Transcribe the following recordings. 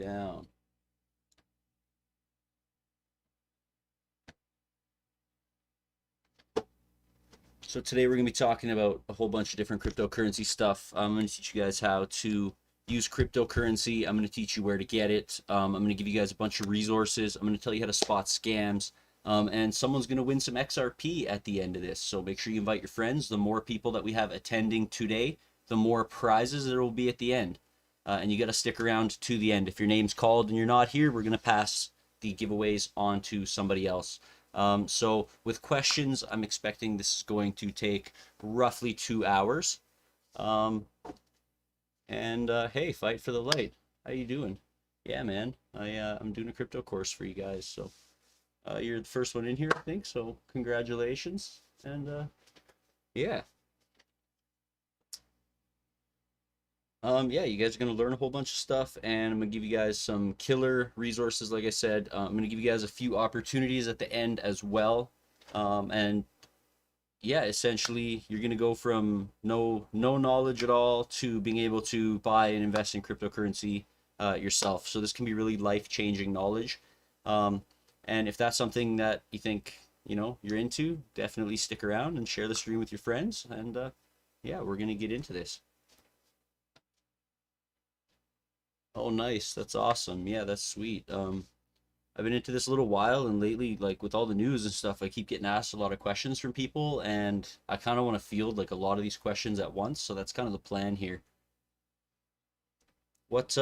down. So today we're going to be talking about a whole bunch of different cryptocurrency stuff. I'm going to teach you guys how to use cryptocurrency. I'm going to teach you where to get it. I'm going to give you guys a bunch of resources. I'm going to tell you how to spot scams. And someone's going to win some XRP at the end of this. So make sure you invite your friends. The more people that we have attending today, the more prizes there will be at the end. And you got to stick around to the end. If your name's called and you're not here, we're going to pass the giveaways on to somebody else. So with questions, I'm expecting this is going to take roughly 2 hours. Hey, fight for the light. How you doing? Yeah, man. I'm doing a crypto course for you guys. So you're the first one in here, I think. So congratulations. And yeah. Yeah, you guys are going to learn a whole bunch of stuff, and I'm going to give you guys some killer resources. Like I said, I'm going to give you guys a few opportunities at the end as well. And yeah, essentially, you're going to go from no knowledge at all to being able to buy and invest in cryptocurrency yourself. So this can be really life-changing knowledge. And if that's something that you think, you're into, definitely stick around and share the stream with your friends. And yeah, we're going to get into this. Oh, nice. That's awesome. Yeah, that's sweet. I've been into this a little while, and lately, like with all the news and stuff, I keep getting asked a lot of questions from people, and I kind of want to field like a lot of these questions at once. So that's kind of the plan here. What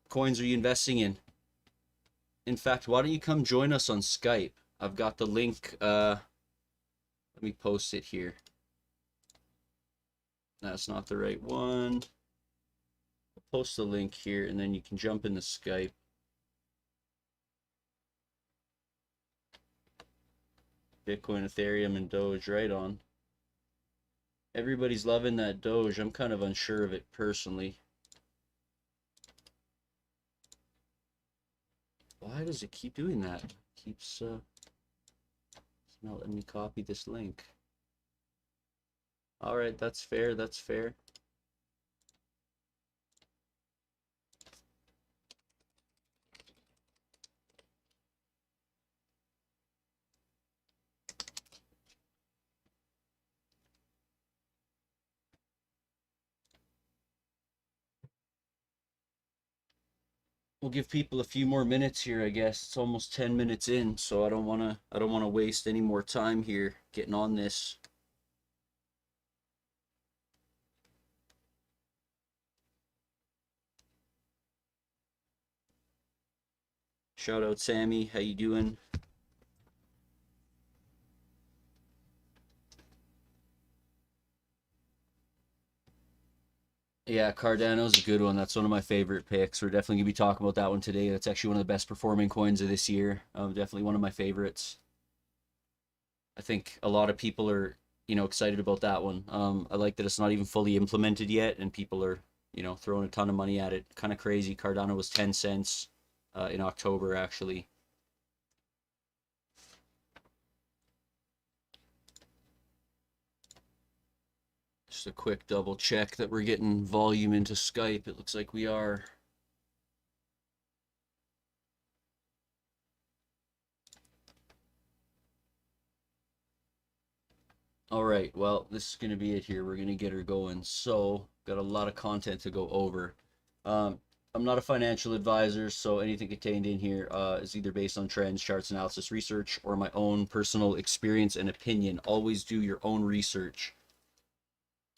coins are you investing in? In fact, why don't you come join us on Skype? I've got the link. Let me post it here. That's not the right one. I'll post the link here, and then you can jump into Skype. Bitcoin, Ethereum, and Doge, right on. Everybody's loving that Doge. I'm kind of unsure of it personally. Why does it keep doing that? It keeps it's not letting me copy this link. All right, that's fair. That's fair. We'll give people a few more minutes here, I guess. It's almost 10 minutes in, so I don't want to waste any more time here getting on this. Shout out Sammy, how you doing? Yeah, Cardano's a good one. That's one of my favorite picks. We're definitely gonna be talking about that one today. That's actually one of the best performing coins of this year. Definitely one of my favorites. I think a lot of people are, excited about that one. I like that it's not even fully implemented yet, and people are, throwing a ton of money at it. Kind of crazy. Cardano was 10 cents in October, actually. Just a quick double check that we're getting volume into Skype. It looks like we are. All right, well, this is going to be it here. We're going to get her going. So, got a lot of content to go over. I'm not a financial advisor, so anything contained in here is either based on trends, charts, analysis, research, or my own personal experience and opinion. Always do your own research.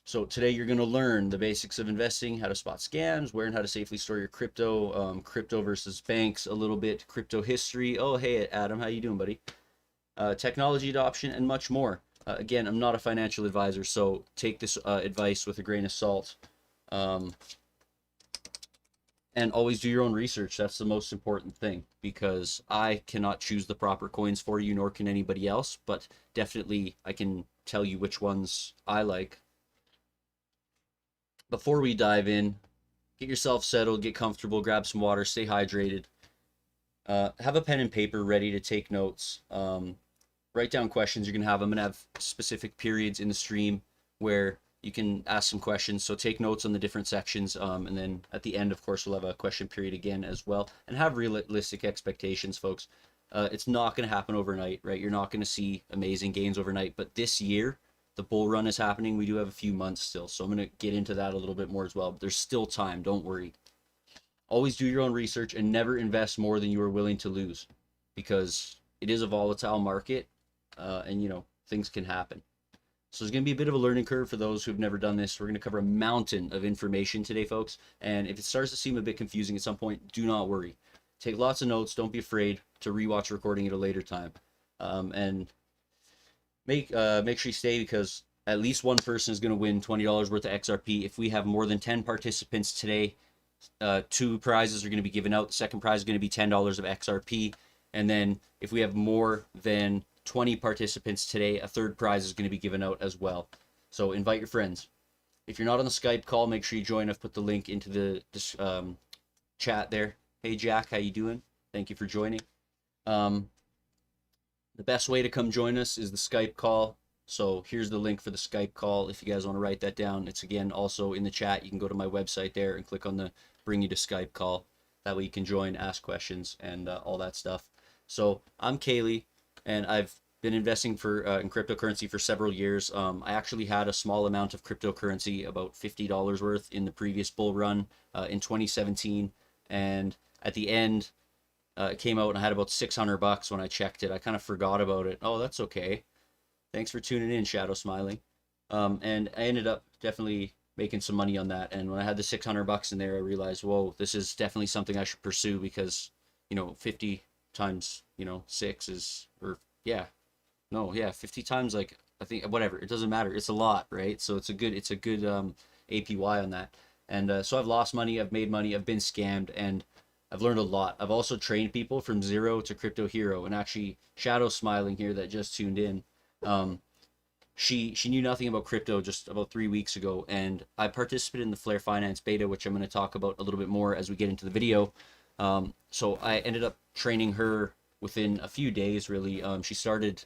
So today you're going to learn the basics of investing, how to spot scams, where and how to safely store your crypto, crypto versus banks, a little bit crypto history. Oh, hey, Adam, how you doing, buddy? Technology adoption, and much more. Again, I'm not a financial advisor, so take this advice with a grain of salt. And always do your own research. That's the most important thing, because I cannot choose the proper coins for you, nor can anybody else, but definitely I can tell you which ones I like. Before we dive in, get yourself settled, get comfortable, grab some water, stay hydrated. Have a pen and paper ready to take notes. Write down questions you're going to have. I'm going to have specific periods in the stream where you can ask some questions. So take notes on the different sections. And then at the end, of course, we'll have a question period again as well. And have realistic expectations, folks. It's not going to happen overnight, right? You're not going to see amazing gains overnight. But this year, the bull run is happening. We do have a few months still. So I'm going to get into that a little bit more as well. But there's still time. Don't worry. Always do your own research and never invest more than you are willing to lose, because it is a volatile market, and you know, things can happen. So there's going to be a bit of a learning curve for those who've never done this. We're going to cover a mountain of information today, folks. And if it starts to seem a bit confusing at some point, do not worry. Take lots of notes. Don't be afraid to rewatch a recording at a later time. And make sure you stay, because at least one person is going to win $20 worth of XRP. If we have more than 10 participants today, 2 prizes are going to be given out. The second prize is going to be $10 of XRP. And then if we have more than 20 participants today, a third prize is going to be given out as well. So invite your friends. If you're not on the Skype call, make sure you join. I've put the link into the chat there. Hey Jack, how you doing? Thank you for joining. The best way to come join us is the Skype call. So here's the link for the Skype call. If you guys want to write that down, it's again also in the chat. You can go to my website there and click on the bring you to Skype call. That way you can join, ask questions, and all that stuff. So I'm Kaylee, and I've been investing in cryptocurrency for several years. I actually had a small amount of cryptocurrency, about $50 worth, in the previous bull run in 2017. And at the end, it came out and I had about $600 when I checked it. I kind of forgot about it. Oh, that's okay. Thanks for tuning in, Shadow Smiling. And I ended up definitely making some money on that. And when I had the $600 in there, I realized, whoa, this is definitely something I should pursue, because, you know, 50 times, you know, 6 is, or yeah, no, yeah, 50 times, like, I think, whatever, it doesn't matter. It's a lot, right? So it's a good APY on that. And so I've lost money, I've made money, I've been scammed, and I've learned a lot. I've also trained people from zero to crypto hero. And actually, Shadow Smiling here that just tuned in, she knew nothing about crypto just about 3 weeks ago, and I participated in the Flare Finance beta, which I'm going to talk about a little bit more as we get into the video. So I ended up training her within a few days, really. She started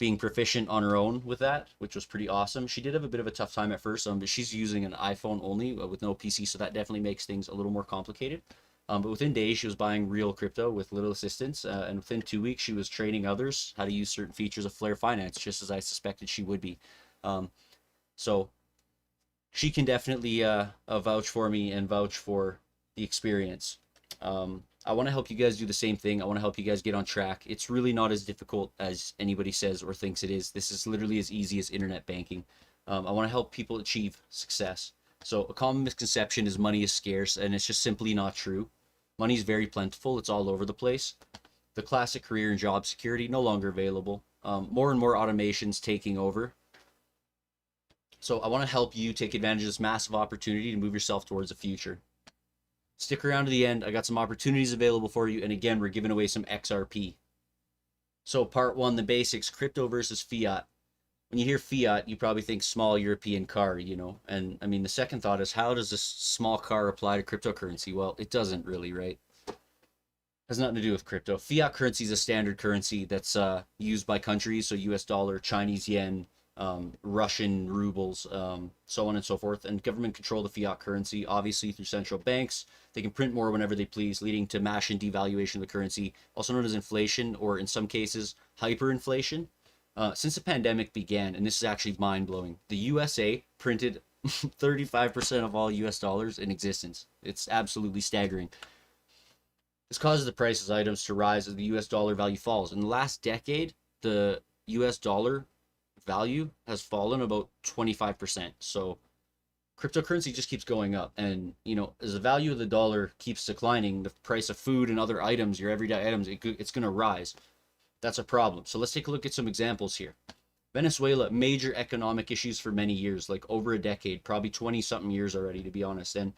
being proficient on her own with that, which was pretty awesome. She did have a bit of a tough time at first, but she's using an iPhone only with no PC, so that definitely makes things a little more complicated. But within days, she was buying real crypto with little assistance, and within 2 weeks, she was training others how to use certain features of Flare Finance, just as I suspected she would be. So she can definitely vouch for me and vouch for the experience. I want to help you guys do the same thing. I want to help you guys get on track. It's really not as difficult as anybody says or thinks it is. This is literally as easy as internet banking. I want to help people achieve success. So a common misconception is money is scarce, and it's just simply not true. Money is very plentiful. It's all over the place. The classic career and job security, no longer available. More and more automations taking over. So I want to help you take advantage of this massive opportunity to move yourself towards the future. Stick around to the end. I got some opportunities available for you. And again, we're giving away some XRP. So part 1, the basics, crypto versus fiat. When you hear fiat, you probably think small European car, you know. And I mean, the second thought is, how does this small car apply to cryptocurrency? Well, it doesn't really, right? It has nothing to do with crypto. Fiat currency is a standard currency that's used by countries. So US dollar, Chinese yen, Russian rubles, so on and so forth. And government control the fiat currency, obviously through central banks. They can print more whenever they please, leading to mass and devaluation of the currency, also known as inflation, or in some cases, hyperinflation. Since the pandemic began, and this is actually mind-blowing, the USA printed 35% of all US dollars in existence. It's absolutely staggering. This causes the prices of items to rise as the US dollar value falls. In the last decade, the US dollar value has fallen about 25%. So cryptocurrency just keeps going up, and you know, as the value of the dollar keeps declining, the price of food and other items, your everyday items, it's going to rise. That's a problem. So let's take a look at some examples here. Venezuela, major economic issues for many years, like over a decade, probably 20 something years already, to be honest. And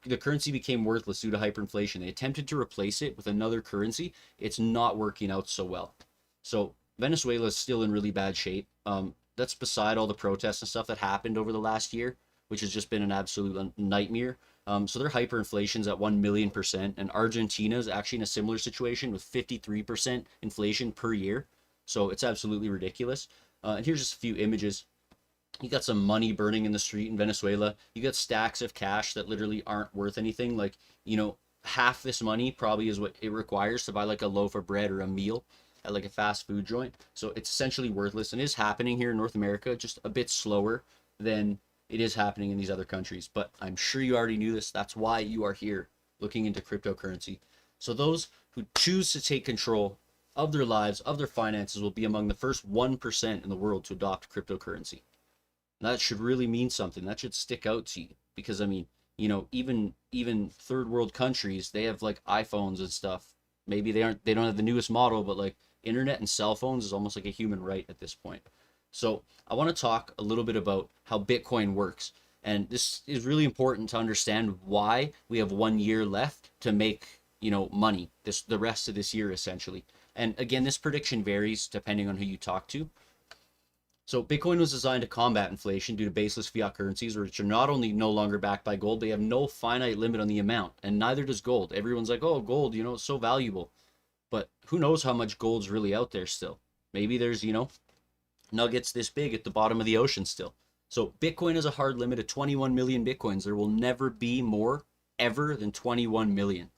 the currency became worthless due to hyperinflation. They attempted to replace it with another currency. It's not working out so well. So Venezuela is still in really bad shape. That's beside all the protests and stuff that happened over the last year, which has just been an absolute nightmare. So their hyperinflation's at 1,000,000%, and Argentina is actually in a similar situation with 53% inflation per year. So it's absolutely ridiculous. And here's just a few images. You got some money burning in the street in Venezuela. You got stacks of cash that literally aren't worth anything. Like, half this money probably is what it requires to buy like a loaf of bread or a meal at like a fast food joint. So it's essentially worthless, and it is happening here in North America, just a bit slower than it is happening in these other countries. But I'm sure you already knew this. That's why you are here looking into cryptocurrency. So those who choose to take control of their lives, of their finances, will be among the first 1% in the world to adopt cryptocurrency. That should really mean something. That should stick out to you, because I mean, even third world countries, they have like iPhones and stuff. Maybe they don't have the newest model, but like internet and cell phones is almost like a human right at this point. So I want to talk a little bit about how Bitcoin works. And this is really important to understand why we have 1 year left to make, money the rest of this year essentially. And again, this prediction varies depending on who you talk to. So Bitcoin was designed to combat inflation due to baseless fiat currencies, which are not only no longer backed by gold, they have no finite limit on the amount, and neither does gold. Everyone's like, oh, gold, it's so valuable. But who knows how much gold's really out there still? Maybe there's, nuggets this big at the bottom of the ocean still. So Bitcoin has a hard limit of 21 million Bitcoins. There will never be more ever than 21 million.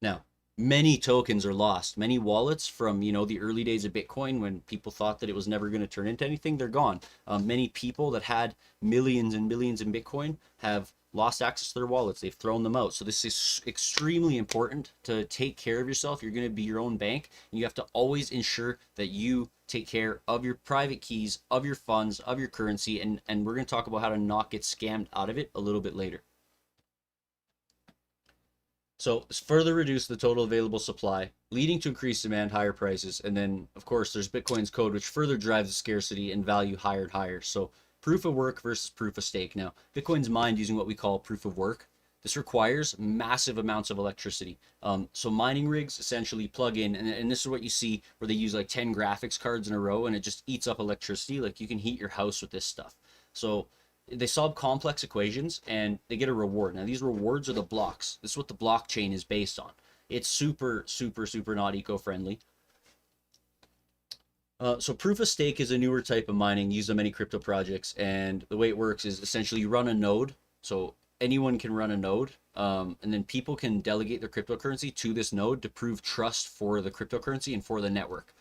Now, many tokens are lost. Many wallets from, the early days of Bitcoin, when people thought that it was never going to turn into anything, they're gone. Many people that had millions and millions in Bitcoin have lost access to their wallets. They've thrown them out. So this is extremely important to take care of yourself. You're going to be your own bank, and you have to always ensure that you take care of your private keys, of your funds, of your currency, and we're going to talk about how to not get scammed out of it a little bit later. So it's further reduce the total available supply, leading to increased demand, higher prices. And then, of course, there's Bitcoin's code, which further drives the scarcity and value higher and higher. So proof of work versus proof of stake. Now, Bitcoin's mined using what we call proof of work. This requires massive amounts of electricity. So mining rigs essentially plug in, and this is what you see where they use like 10 graphics cards in a row, and it just eats up electricity. Like, you can heat your house with this stuff. So they solve complex equations and they get a reward. Now, these rewards are the blocks. This is what the blockchain is based on. It's super, super, super not eco-friendly. So proof of stake is a newer type of mining used on many crypto projects. And the way it works is essentially you run a node. So anyone can run a node. And then people can delegate their cryptocurrency to this node to prove trust for the cryptocurrency and for the network.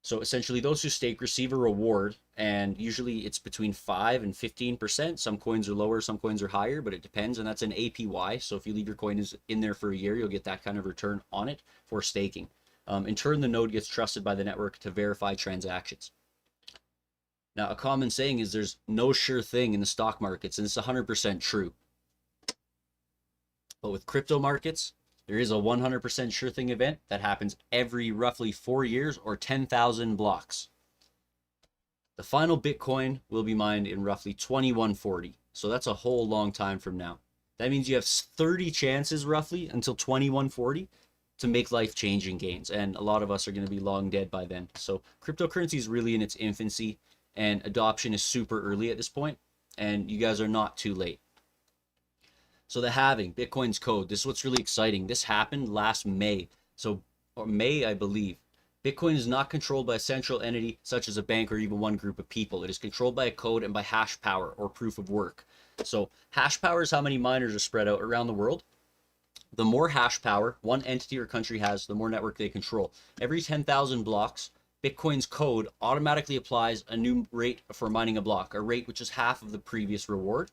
So essentially, those who stake receive a reward, and usually it's between 5 and 15%. Some coins are lower, some coins are higher, but it depends, and that's an APY. So if you leave your coin in there for a year, you'll get that kind of return on it for staking. In turn, the node gets trusted by the network to verify transactions. Now, a common saying is there's no sure thing in the stock markets, and it's 100% true. But with crypto markets, there is a 100% sure thing event that happens every roughly 4 years or 10,000 blocks. The final Bitcoin will be mined in roughly 2140. So that's a whole long time from now. That means you have 30 chances roughly until 2140 to make life-changing gains. And a lot of us are going to be long dead by then. So cryptocurrency is really in its infancy, and adoption is super early at this point. And you guys are not too late. So the halving, Bitcoin's code, this is what's really exciting. This happened last May. Or May, I believe. Bitcoin is not controlled by a central entity such as a bank or even one group of people. It is controlled by a code and by hash power or proof of work. So hash power is how many miners are spread out around the world. The more hash power one entity or country has, the more network they control. Every 10,000 blocks, Bitcoin's code automatically applies a new rate for mining a block, a rate which is half of the previous reward.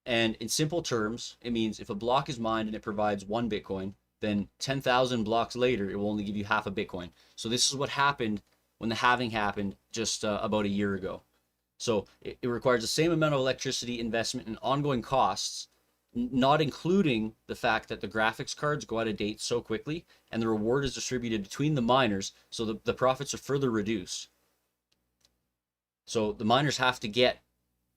And in simple terms, it means if a block is mined and it provides 1 Bitcoin, then 10,000 blocks later, it will only give you half a Bitcoin. So this is what happened when the halving happened just about a year ago. So it requires the same amount of electricity, investment, and ongoing costs, not including the fact that the graphics cards go out of date so quickly, and the reward is distributed between the miners, so the profits are further reduced. So the miners have to get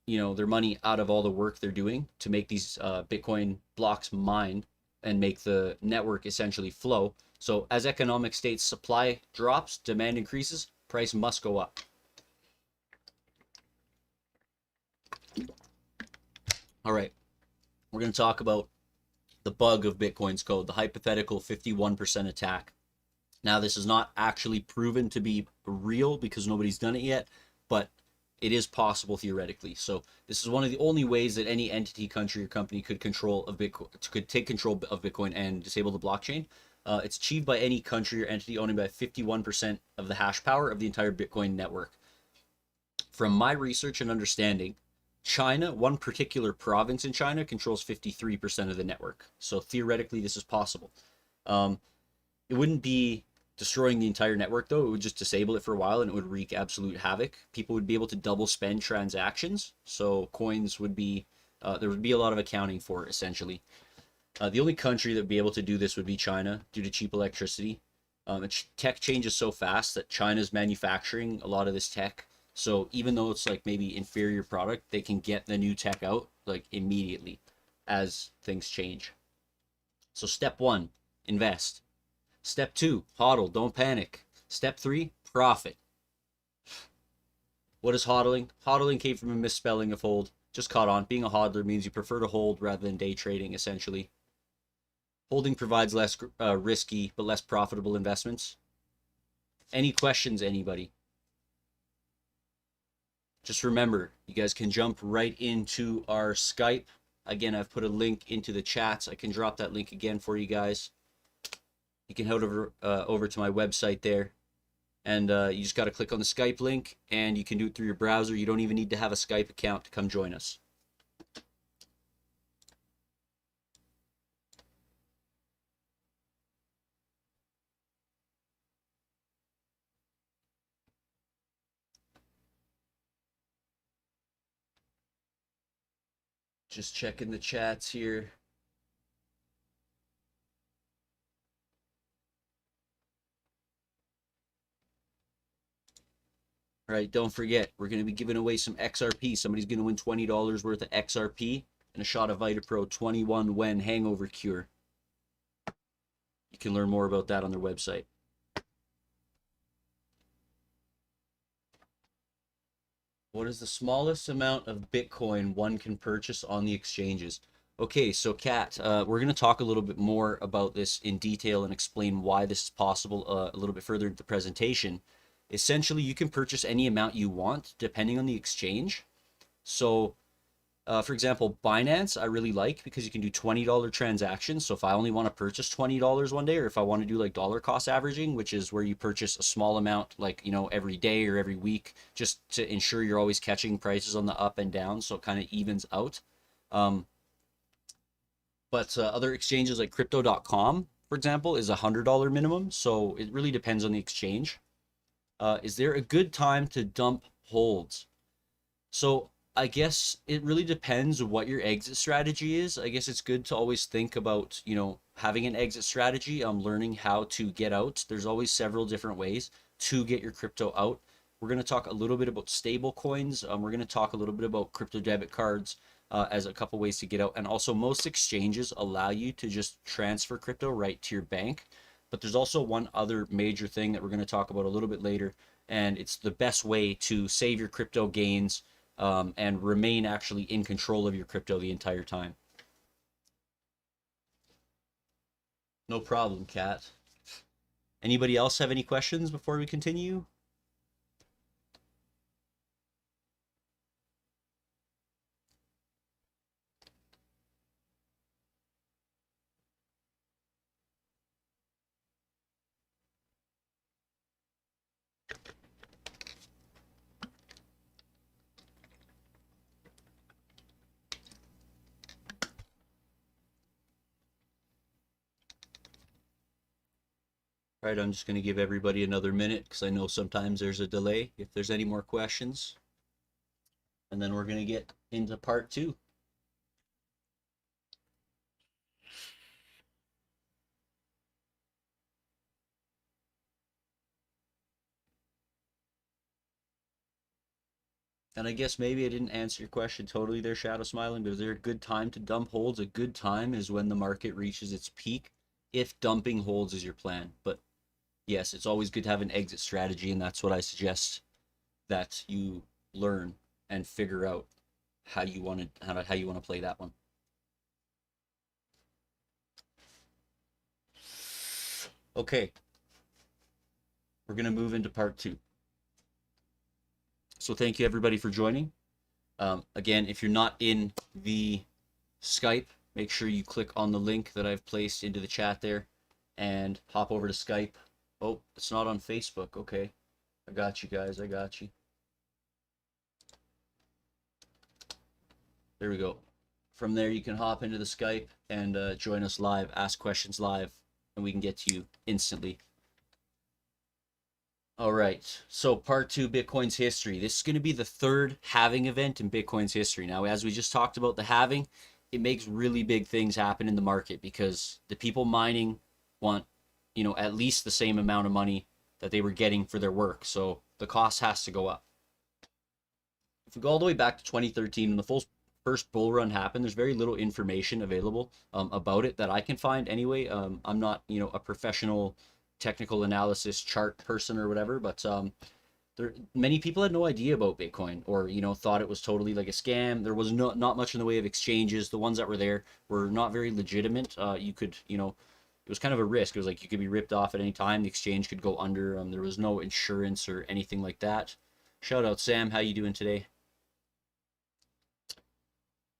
their money out of all the work they're doing to make these Bitcoin blocks mined and make the network essentially flow. So as economic states supply drops, demand increases, price must go up. All right, we're going to talk about the bug of Bitcoin's code, the hypothetical 51% attack. Now, this is not actually proven to be real because nobody's done it yet, but it is possible theoretically. So this is one of the only ways that any entity, country, or company could take control of Bitcoin and disable the blockchain. It's achieved by any country or entity owning by 51% of the hash power of the entire Bitcoin network. From my research and understanding, China, one particular province in China, controls 53% of the network. So theoretically, this is possible. It wouldn't be destroying the entire network, though. It would just disable it for a while, and it would wreak absolute havoc. People would be able to double spend transactions, so coins would be there would be a lot of accounting for it, essentially. The only country that would be able to do this would be China, due to cheap electricity. Tech changes so fast that China's manufacturing a lot of this tech. So even though it's like maybe inferior product, they can get the new tech out like immediately as things change. So step 1, invest. Step 2, hodl, don't panic. Step 3, profit. What is hodling? Hodling came from a misspelling of hold. Just caught on. Being a hodler means you prefer to hold rather than day trading, essentially. Holding provides less risky but less profitable investments. Any questions, anybody? Just remember, you guys can jump right into our Skype. Again, I've put a link into the chats. I can drop that link again for you guys. You can head over to my website there, and you just got to click on the Skype link, and you can do it through your browser. You don't even need to have a Skype account to come join us. Just checking the chats here. All right, don't forget, we're going to be giving away some XRP. Somebody's going to win $20 worth of XRP and a shot of VitaPro 21 When Hangover Cure. You can learn more about that on their website. What is the smallest amount of Bitcoin one can purchase on the exchanges? Okay, so Kat, we're going to talk a little bit more about this in detail and explain why this is possible a little bit further into the presentation. Essentially, you can purchase any amount you want depending on the exchange. So, for example, Binance, I really like because you can do $20 transactions. So if I only want to purchase $20 one day, or if I want to do like dollar cost averaging, which is where you purchase a small amount, like, you know, every day or every week, just to ensure you're always catching prices on the up and down. So it kind of evens out. But other exchanges like crypto.com, for example, is a $100 minimum. So it really depends on the exchange. Is there a good time to dump holds? So I guess it really depends what your exit strategy is. I guess it's good to always think about, you know, having an exit strategy. Learning how to get out. There's always several different ways to get your crypto out. We're going to talk a little bit about stable coins. We're going to talk a little bit about crypto debit cards as a couple ways to get out. And also most exchanges allow you to just transfer crypto right to your bank. But there's also one other major thing that we're going to talk about a little bit later. And it's the best way to save your crypto gains and remain actually in control of your crypto the entire time. No problem, Kat. Anybody else have any questions before we continue? All right, I'm just going to give everybody another minute because I know sometimes there's a delay if there's any more questions. And then we're going to get into part 2. And I guess maybe I didn't answer your question totally there, Shadow Smiling, but is there a good time to dump holds? A good time is when the market reaches its peak, if dumping holds is your plan. But yes, it's always good to have an exit strategy, and that's what I suggest that you learn and figure out how you want to play that one. Okay, we're gonna move into part 2. So thank you everybody for joining. Again, if you're not in the Skype, make sure you click on the link that I've placed into the chat there and hop over to Skype. Oh, it's not on Facebook. Okay. I got you guys. I got you. There we go. From there, you can hop into the Skype and join us live, ask questions live, and we can get to you instantly. All right, so part 2, Bitcoin's history. This is going to be the third halving event in Bitcoin's history. Now, as we just talked about the halving, it makes really big things happen in the market because the people mining want, at least the same amount of money that they were getting for their work. So the cost has to go up. If we go all the way back to 2013, when the first bull run happened, there's very little information available about it that I can find anyway. I'm not, a professional technical analysis chart person or whatever, but many people had no idea about Bitcoin, or thought it was totally like a scam. There was not much in the way of exchanges. The ones that were there were not very legitimate. You could, it was kind of a risk. It was like you could be ripped off at any time. The exchange could go under. There was no insurance or anything like that. Shout out Sam, how you doing today?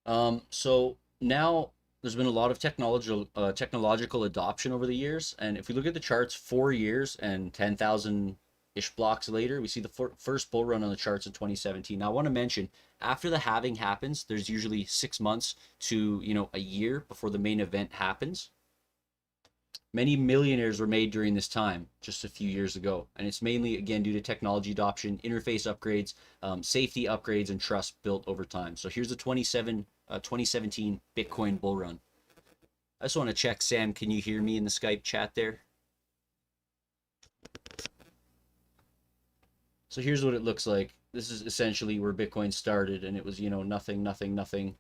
So now there's been a lot of technological adoption over the years, and if we look at the charts 4 years and 10,000-ish blocks later, we see the first bull run on the charts in 2017. Now I want to mention, after the halving happens, there's usually 6 months to a year before the main event happens. Many millionaires were made during this time, just a few years ago, and it's mainly, again, due to technology adoption, interface upgrades, safety upgrades, and trust built over time. So here's the 2017 Bitcoin bull run. I just want to check, Sam, can you hear me in the Skype chat there? So here's what it looks like. This is essentially where Bitcoin started, and it was, nothing, nothing, nothing.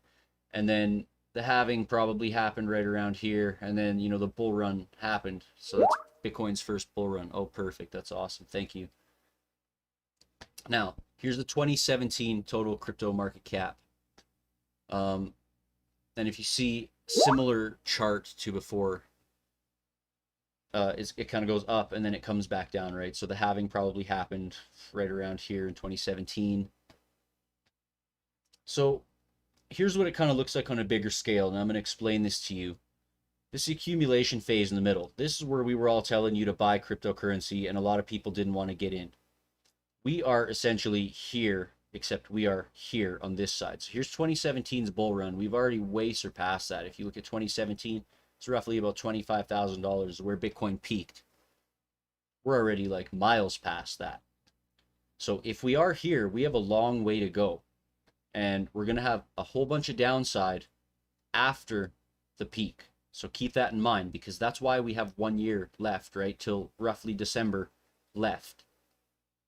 And then the halving probably happened right around here, and then the bull run happened. So that's Bitcoin's first bull run. Oh, perfect. That's awesome. Thank you. Now, here's the 2017 total crypto market cap. And if you see similar chart to before, it kind of goes up and then it comes back down, right? So the halving probably happened right around here in 2017. So here's what it kind of looks like on a bigger scale, and I'm going to explain this to you. This accumulation phase in the middle, this is where we were all telling you to buy cryptocurrency, and a lot of people didn't want to get in. We are essentially here, except we are here on this side. So here's 2017's bull run. We've already way surpassed that. If you look at 2017, it's roughly about $25,000 where Bitcoin peaked. We're already like miles past that. So if we are here, we have a long way to go. And we're going to have a whole bunch of downside after the peak. So keep that in mind, because that's why we have 1 year left, right? Till roughly December left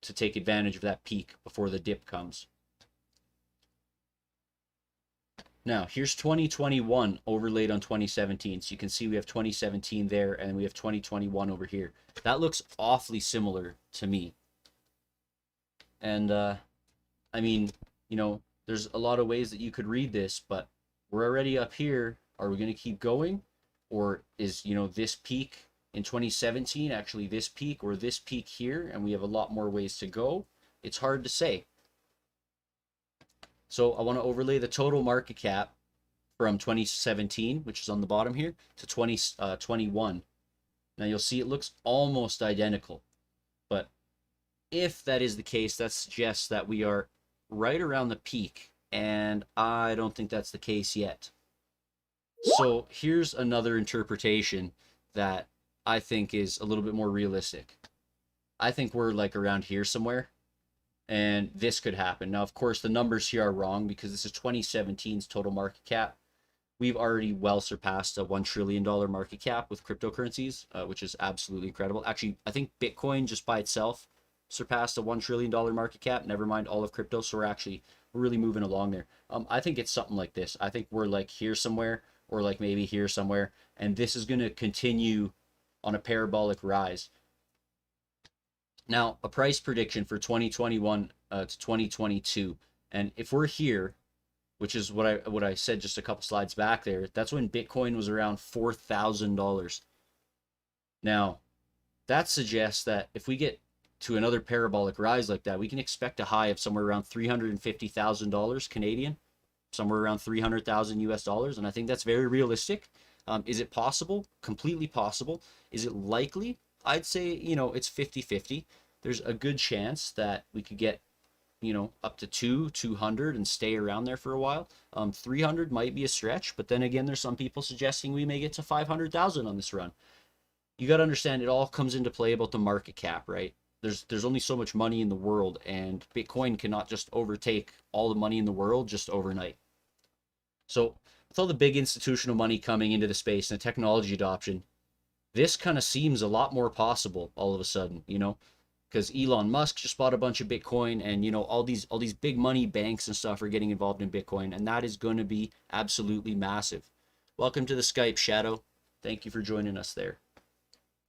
to take advantage of that peak before the dip comes. Now, here's 2021 overlaid on 2017. So you can see we have 2017 there, and we have 2021 over here. That looks awfully similar to me. And, I mean, there's a lot of ways that you could read this, but we're already up here. Are we going to keep going? Or is, this peak in 2017 actually this peak, or this peak here, and we have a lot more ways to go? It's hard to say. So I want to overlay the total market cap from 2017, which is on the bottom here, to 2021. Now you'll see it looks almost identical. But if that is the case, that suggests that we are right around the peak, and I don't think that's the case yet. So here's another interpretation that I think is a little bit more realistic. I think we're like around here somewhere, and this could happen. Now, of course, the numbers here are wrong because this is 2017's total market cap. We've already well surpassed a $1 trillion market cap with cryptocurrencies, which is absolutely incredible. Actually, I think Bitcoin just by itself surpassed a $1 trillion market cap, never mind all of crypto. So we're really moving along there. I think it's something like this. I think we're like here somewhere, or like maybe here somewhere, and this is going to continue on a parabolic rise. Now, a price prediction for 2021 to 2022, and if we're here, which is what I said just a couple slides back there, that's when Bitcoin was around $4,000. Now, that suggests that if we get to another parabolic rise like that, we can expect a high of somewhere around $350,000 Canadian, somewhere around 300,000 US dollars. And I think that's very realistic. Is it possible? Completely possible. Is it likely? I'd say, it's 50-50. There's a good chance that we could get, up to 200 and stay around there for a while. 300 might be a stretch, but then again, there's some people suggesting we may get to 500,000 on this run. You got to understand, it all comes into play about the market cap, right? There's only so much money in the world, and Bitcoin cannot just overtake all the money in the world just overnight. So with all the big institutional money coming into the space and the technology adoption, this kind of seems a lot more possible all of a sudden, because Elon Musk just bought a bunch of Bitcoin, and all these big money banks and stuff are getting involved in Bitcoin, and that is going to be absolutely massive. Welcome to the Skype, Shadow. Thank you for joining us there.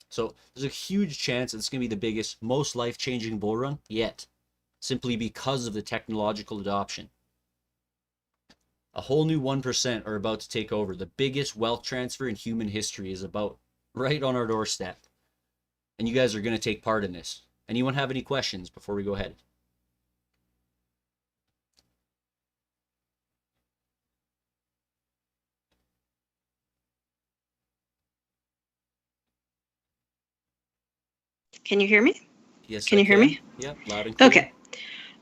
So there's a huge chance it's going to be the biggest, most life-changing bull run yet, simply because of the technological adoption. A whole new 1% are about to take over. The biggest wealth transfer in human history is about right on our doorstep. And you guys are going to take part in this. Anyone have any questions before we go ahead? Can you hear me? Yes, Can you hear me? Yeah, loud and clear. Okay.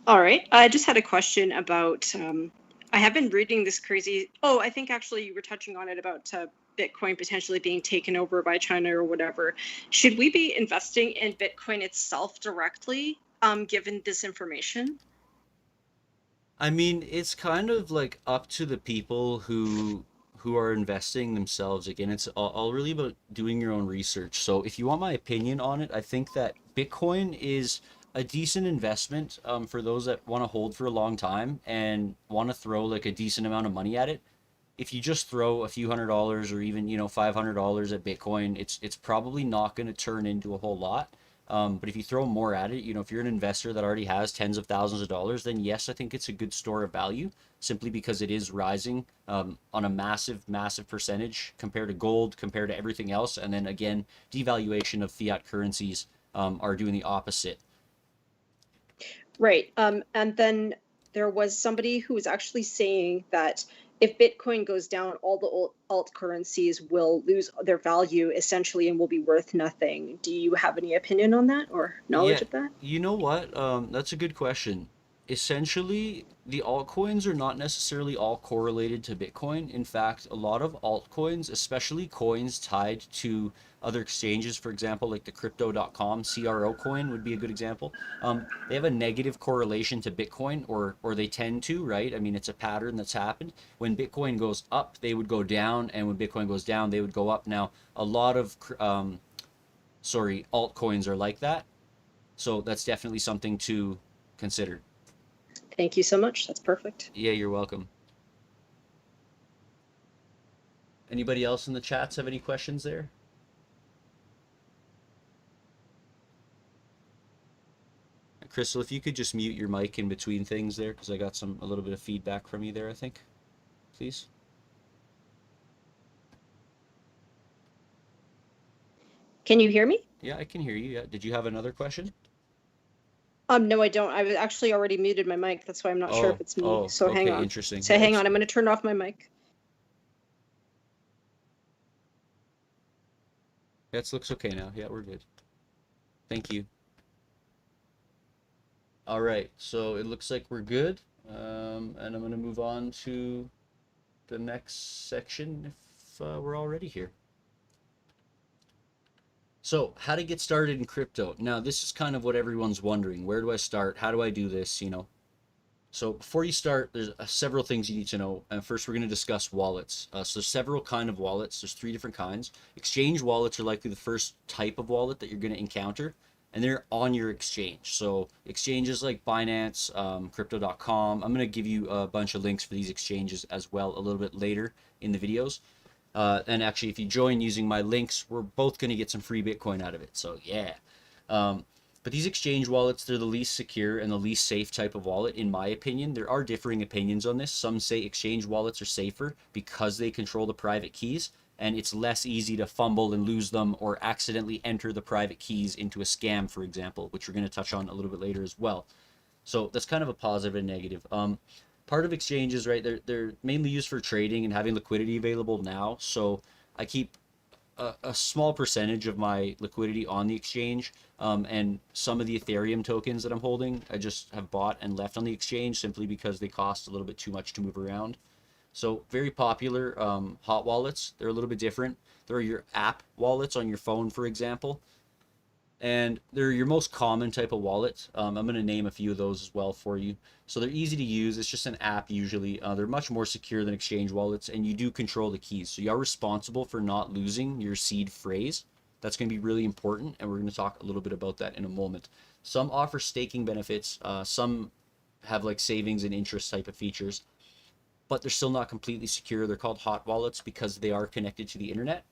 All right. I just had a question about, I have been reading this crazy, I think actually you were touching on it about Bitcoin potentially being taken over by China or whatever. Should we be investing in Bitcoin itself directly, given this information? I mean, it's kind of like up to the people who are investing themselves. Again, it's all really about doing your own research. So if you want my opinion on it, I think that Bitcoin is a decent investment for those that want to hold for a long time and want to throw like a decent amount of money at it. If you just throw a few $100s or even $500 at Bitcoin, it's probably not going to turn into a whole lot. But if you throw more at it, if you're an investor that already has tens of thousands of dollars, then yes, I think it's a good store of value simply because it is rising on a massive percentage compared to gold, compared to everything else. And then again, devaluation of fiat currencies are doing the opposite. Right. And then there was somebody who was actually saying that if Bitcoin goes down, all the alt currencies will lose their value essentially and will be worth nothing. Do you have any opinion on that or knowledge of that? You know what? That's a good question. Essentially, the altcoins are not necessarily all correlated to Bitcoin. In fact, a lot of altcoins, especially coins tied to other exchanges, for example, like the crypto.com CRO coin would be a good example. They have a negative correlation to Bitcoin, or they tend to, right? I mean, it's a pattern that's happened. When Bitcoin goes up, they would go down, and when Bitcoin goes down, they would go up. Now, a lot of altcoins are like that. So that's definitely something to consider. Thank you so much. That's perfect. Yeah, you're welcome. Anybody else in the chats have any questions there? Crystal, if you could just mute your mic in between things there, because I got a little bit of feedback from you there, I think. Please. Can you hear me? Yeah, I can hear you. Yeah. Did you have another question? No, I don't. I was actually already muted my mic. That's why I'm not sure if it's me. So okay, hang on. Interesting. So hang on. I'm going to turn off my mic. That looks okay now. Yeah, we're good. Thank you. All right, so it looks like we're good. And I'm going to move on to the next section if we're already here. So how to get started in crypto. Now, this is kind of what everyone's wondering. Where do I start? How do I do this? So before you start, there's several things you need to know. And first, we're going to discuss wallets. So several kind of wallets. There's 3 different kinds. Exchange wallets are likely the first type of wallet that you're going to encounter, and they're on your exchange. So exchanges like Binance, crypto.com. I'm going to give you a bunch of links for these exchanges as well a little bit later in the videos. And actually, if you join using my links, we're both going to get some free Bitcoin out of it. So yeah. But these exchange wallets, they're the least secure and the least safe type of wallet, in my opinion. There are differing opinions on this. Some say exchange wallets are safer because they control the private keys. and it's less easy to fumble and lose them or accidentally enter the private keys into a scam, for example, which we're going to touch on a little bit later as well. So that's kind of a positive and negative. Part of exchanges, right? They're mainly used for trading and having liquidity available now. So I keep a small percentage of my liquidity on the exchange, and some of the Ethereum tokens that I'm holding, I just have bought and left on the exchange simply because they cost a little bit too much to move around. So very popular hot wallets. They're a little bit different. There are your app wallets on your phone, for example, and they're your most common type of wallet. I'm going to name a few of those as well for you. So they're easy to use. It's just an app usually. They're much more secure than exchange wallets, and you do control the keys. So you are responsible for not losing your seed phrase. That's going to be really important, and we're going to talk a little bit about that in a moment. Some offer staking benefits. Some have like savings and interest type of features, but they're still not completely secure. They're called hot wallets because they are connected to the internet.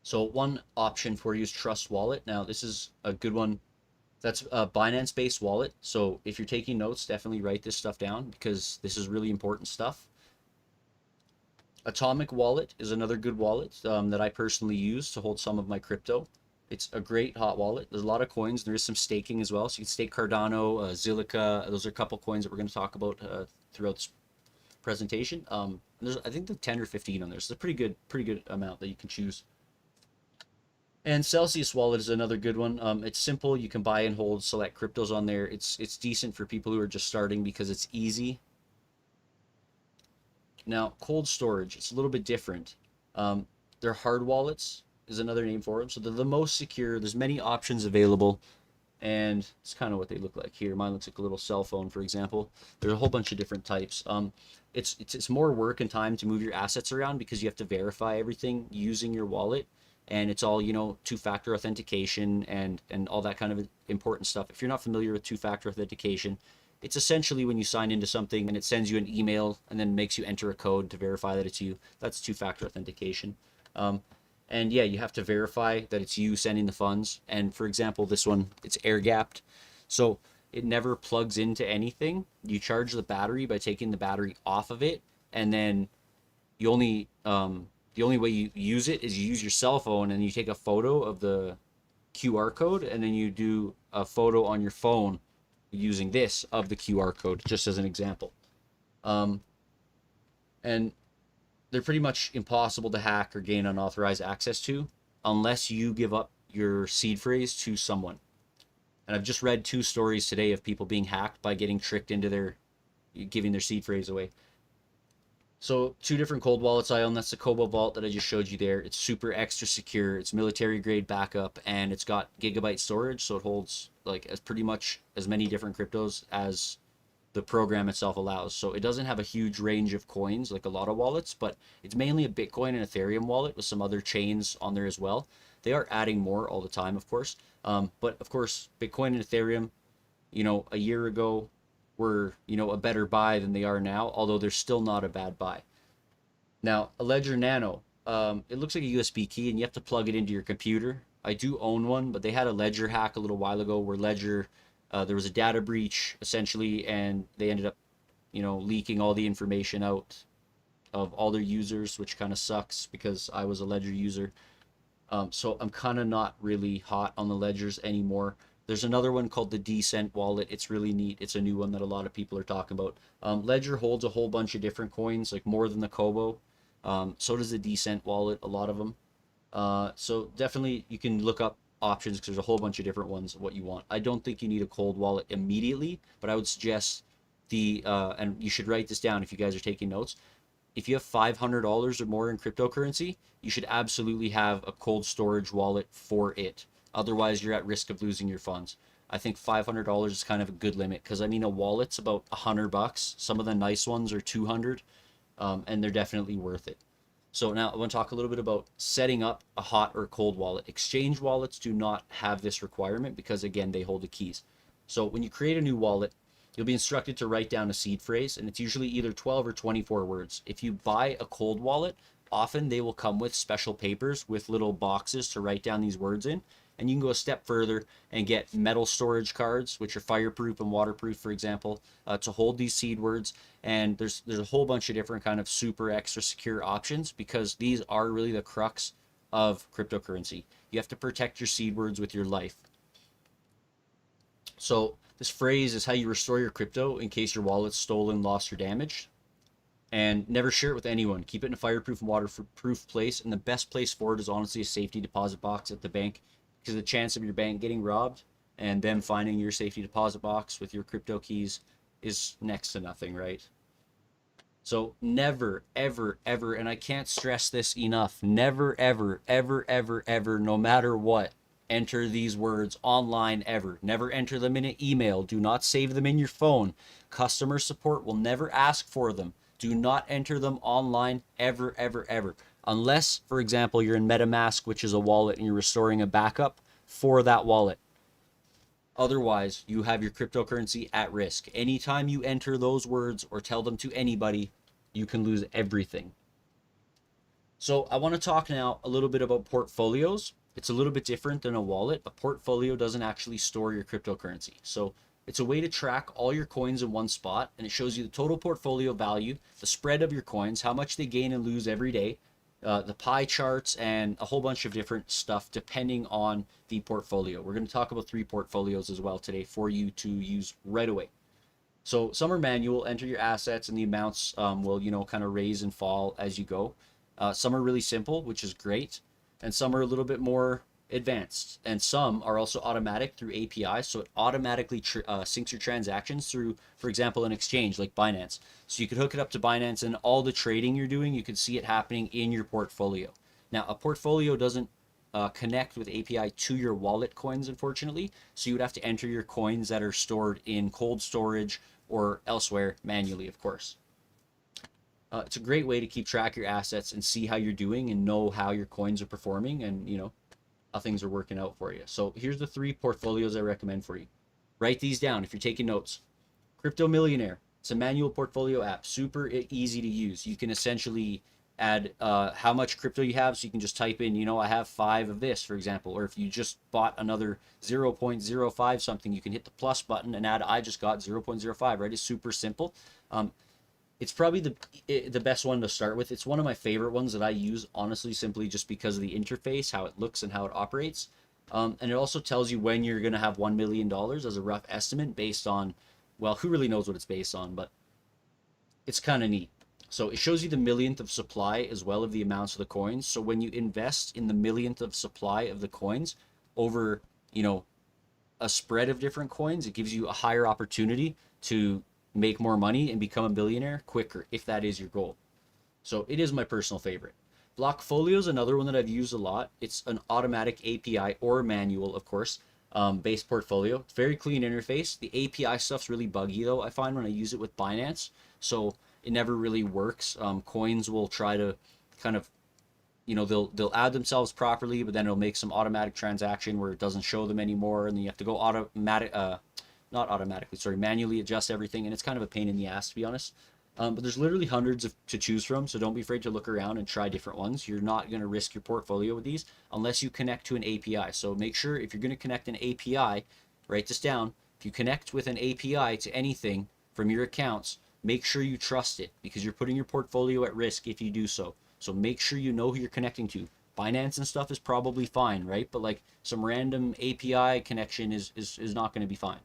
So one option for you is Trust Wallet. Now this is a good one. That's a Binance-based wallet. So if you're taking notes, definitely write this stuff down because this is really important stuff. Atomic Wallet is another good wallet that I personally use to hold some of my crypto. It's a great hot wallet. There's a lot of coins. There is some staking as well. So you can stake Cardano, Zilliqa. Those are a couple coins that we're going to talk about throughout this presentation. There's I think the 10 or 15 on there. So it's a pretty good amount that you can choose. And Celsius Wallet is another good one. It's simple. You can buy and hold select cryptos on there. It's decent for people who are just starting because it's easy. Now, cold storage, it's a little bit different. They're hard wallets is another name for them. So they're the most secure. There's many options available, and it's kind of what they look like here. Mine looks like a little cell phone, for example. There's a whole bunch of different types. It's more work and time to move your assets around because you have to verify everything using your wallet, and it's all two-factor authentication and all that kind of important stuff. If you're not familiar with two-factor authentication, it's essentially when you sign into something and it sends you an email and then makes you enter a code to verify that it's you. That's two-factor authentication. And yeah, you have to verify that it's you sending the funds. And for example, this one, it's air gapped, so it never plugs into anything. You charge the battery by taking the battery off of it, and then you only the only way you use it is you use your cell phone and you take a photo of the QR code, and then you do a photo on your phone using this of the QR code, just as an example. And they're pretty much impossible to hack or gain unauthorized access to unless you give up your seed phrase to someone. And I've just read 2 stories today of people being hacked by getting tricked into giving their seed phrase away. So 2 different cold wallets I own. That's the Kobo Vault that I just showed you there. It's super extra secure. It's military grade backup, and it's got gigabyte storage, so it holds like as pretty much as many different cryptos as the program itself allows. So it doesn't have a huge range of coins like a lot of wallets, but it's mainly a Bitcoin and Ethereum wallet with some other chains on there as well. They are adding more all the time, of course. But of course, Bitcoin and Ethereum, a year ago were, a better buy than they are now, although they're still not a bad buy. Now, a Ledger Nano, it looks like a USB key and you have to plug it into your computer. I do own one, but they had a Ledger hack a little while ago where Ledger, there was a data breach essentially, and they ended up, leaking all the information out of all their users, which kind of sucks because I was a Ledger user. So I'm kind of not really hot on the Ledgers anymore. There's another one called the Decent wallet. It's really neat. It's a new one that a lot of people are talking about. Ledger holds a whole bunch of different coins, like more than the Kobo. So does the Decent wallet, a lot of them. So definitely you can look up options because there's a whole bunch of different ones of what you want. I don't think you need a cold wallet immediately, but I would suggest and you should write this down if you guys are taking notes. If you have $500 or more in cryptocurrency, you should absolutely have a cold storage wallet for it. Otherwise, you're at risk of losing your funds. I think $500 is kind of a good limit because a wallet's about $100. Some of the nice ones are $200, and they're definitely worth it. So now I want to talk a little bit about setting up a hot or cold wallet. Exchange wallets do not have this requirement because, again, they hold the keys. So when you create a new wallet, you'll be instructed to write down a seed phrase, and it's usually either 12 or 24 words. If you buy a cold wallet, often they will come with special papers with little boxes to write down these words in. And you can go a step further and get metal storage cards, which are fireproof and waterproof, for example, to hold these seed words. And there's a whole bunch of different kind of super extra secure options, because these are really the crux of cryptocurrency. You have to protect your seed words with your life. So this phrase is how you restore your crypto in case your wallet's stolen, lost, or damaged. And never share it with anyone. Keep it in a fireproof and waterproof place. And the best place for it is honestly a safety deposit box at the bank, because the chance of your bank getting robbed and them finding your safety deposit box with your crypto keys is next to nothing, right? So never, ever, ever, and I can't stress this enough, never, ever, ever, ever, ever, no matter what, enter these words online ever. Never enter them in an email. Do not save them in your phone. Customer support will never ask for them. Do not enter them online ever, ever, ever. Unless, for example, you're in MetaMask, which is a wallet, and you're restoring a backup for that wallet. Otherwise, you have your cryptocurrency at risk. Anytime you enter those words or tell them to anybody, you can lose everything. So I want to talk now a little bit about portfolios. It's a little bit different than a wallet. A portfolio doesn't actually store your cryptocurrency. So it's a way to track all your coins in one spot, and it shows you the total portfolio value, the spread of your coins, how much they gain and lose every day, the pie charts, and a whole bunch of different stuff depending on the portfolio. We're going to talk about 3 portfolios as well today for you to use right away. So some are manual, enter your assets, and the amounts will, kind of raise and fall as you go. Some are really simple, which is great, and some are a little bit more advanced, and some are also automatic through API, so it automatically syncs your transactions through, for example, an exchange like Binance. So you could hook it up to Binance, and all the trading you're doing, you can see it happening in your portfolio. Now, a portfolio doesn't connect with API to your wallet coins, unfortunately, so you would have to enter your coins that are stored in cold storage or elsewhere manually, of course. It's a great way to keep track of your assets and see how you're doing and know how your coins are performing, and how things are working out for you. So here's the 3 portfolios I recommend for you. Write these down if you're taking notes. Crypto Millionaire. It's a manual portfolio app, super easy to use. You can essentially add how much crypto you have, so you can just type in, I have 5 of this, for example. Or if you just bought another 0.05 something, you can hit the plus button and add I just got 0.05, right? It's super simple. It's probably the best one to start with. It's one of my favorite ones that I use, honestly, simply just because of the interface, how it looks and how it operates. And it also tells you when you're going to have $1 million as a rough estimate based on, well, who really knows what it's based on, but it's kind of neat. So it shows you the millionth of supply as well of the amounts of the coins. So when you invest in the millionth of supply of the coins over, a spread of different coins, it gives you a higher opportunity to make more money and become a billionaire quicker, if that is your goal. So it is my personal favorite. Blockfolio is another one that I've used a lot. It's an automatic API or manual, of course, based portfolio. It's very clean interface. The API stuff's really buggy though, I find, when I use it with Binance. So it never really works. Coins will try to kind of, they'll add themselves properly, but then it'll make some automatic transaction where it doesn't show them anymore, and then you have to go manually adjust everything, and it's kind of a pain in the ass, to be honest. But there's literally hundreds to choose from, so don't be afraid to look around and try different ones. You're not going to risk your portfolio with these unless you connect to an API. So make sure, if you're going to connect an API, write this down. If you connect with an API to anything from your accounts, make sure you trust it, because you're putting your portfolio at risk if you do so. So make sure you know who you're connecting to. Binance and stuff is probably fine, right? But like some random API connection is not going to be fine.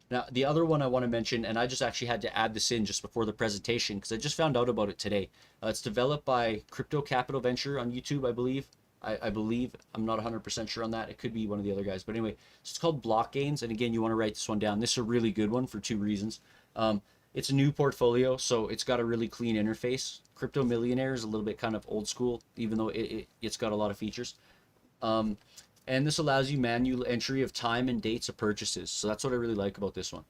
Now, the other one I want to mention, and I just actually had to add this in just before the presentation because I just found out about it today. It's developed by Crypto Capital Venture on YouTube, I believe. I believe. I'm not 100% sure on that. It could be one of the other guys. But anyway, it's called Block Gains. And again, you want to write this one down. This is a really good one for 2 reasons. It's a new portfolio, so it's got a really clean interface. Crypto Millionaire is a little bit kind of old school, even though it's got a lot of features. And this allows you manual entry of time and dates of purchases. So that's what I really like about this one.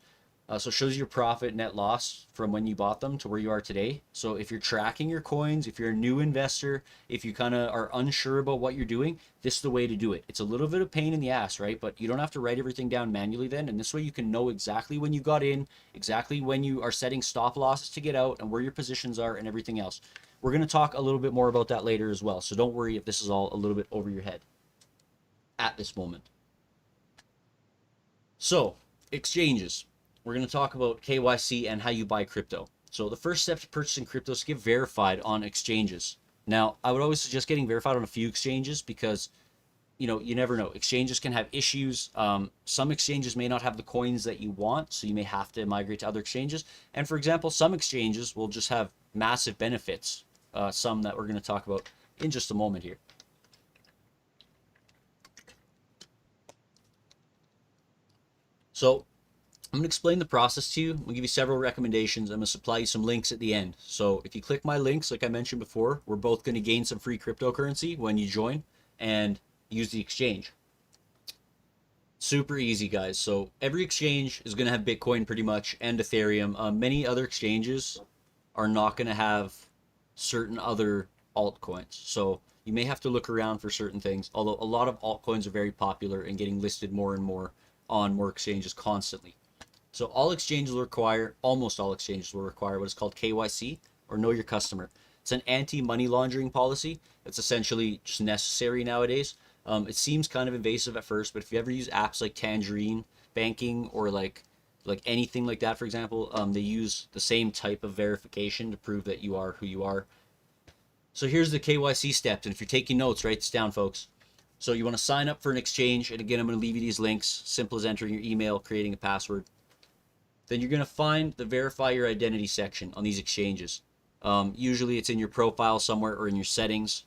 So it shows your profit, net loss from when you bought them to where you are today. So if you're tracking your coins, if you're a new investor, if you kind of are unsure about what you're doing, this is the way to do it. It's a little bit of pain in the ass, right? But you don't have to write everything down manually then. And this way you can know exactly when you got in, exactly when you are setting stop losses to get out, and where your positions are and everything else. We're going to talk a little bit more about that later as well. So don't worry if this is all a little bit over your head at this moment. So, exchanges. We're going to talk about KYC and how you buy crypto. So the first step to purchasing crypto is to get verified on exchanges. Now, I would always suggest getting verified on a few exchanges because you never know. Exchanges can have issues. Some exchanges may not have the coins that you want, so you may have to migrate to other exchanges. And for example, some exchanges will just have massive benefits. Some that we're going to talk about in just a moment here. So I'm going to explain the process to you. I'm going to give you several recommendations. I'm going to supply you some links at the end. So if you click my links, like I mentioned before, we're both going to gain some free cryptocurrency when you join and use the exchange. Super easy, guys. So every exchange is going to have Bitcoin pretty much and Ethereum. Many other exchanges are not going to have certain other altcoins. So you may have to look around for certain things, although a lot of altcoins are very popular and getting listed more and more on more exchanges constantly. So all exchanges will require, almost all exchanges will require what is called KYC, or Know Your Customer. It's an anti-money laundering policy. It's essentially just necessary nowadays. It seems kind of invasive at first, but if you ever use apps like Tangerine Banking or like anything like that, for example, they use the same type of verification to prove that you are who you are. So here's the KYC steps, and if you're taking notes, write this down, folks. So you want to sign up for an exchange, and again, I'm going to leave you these links. Simple as entering your email, creating a password. Then you're going to find the verify your identity section on these exchanges. Usually it's in your profile somewhere or in your settings,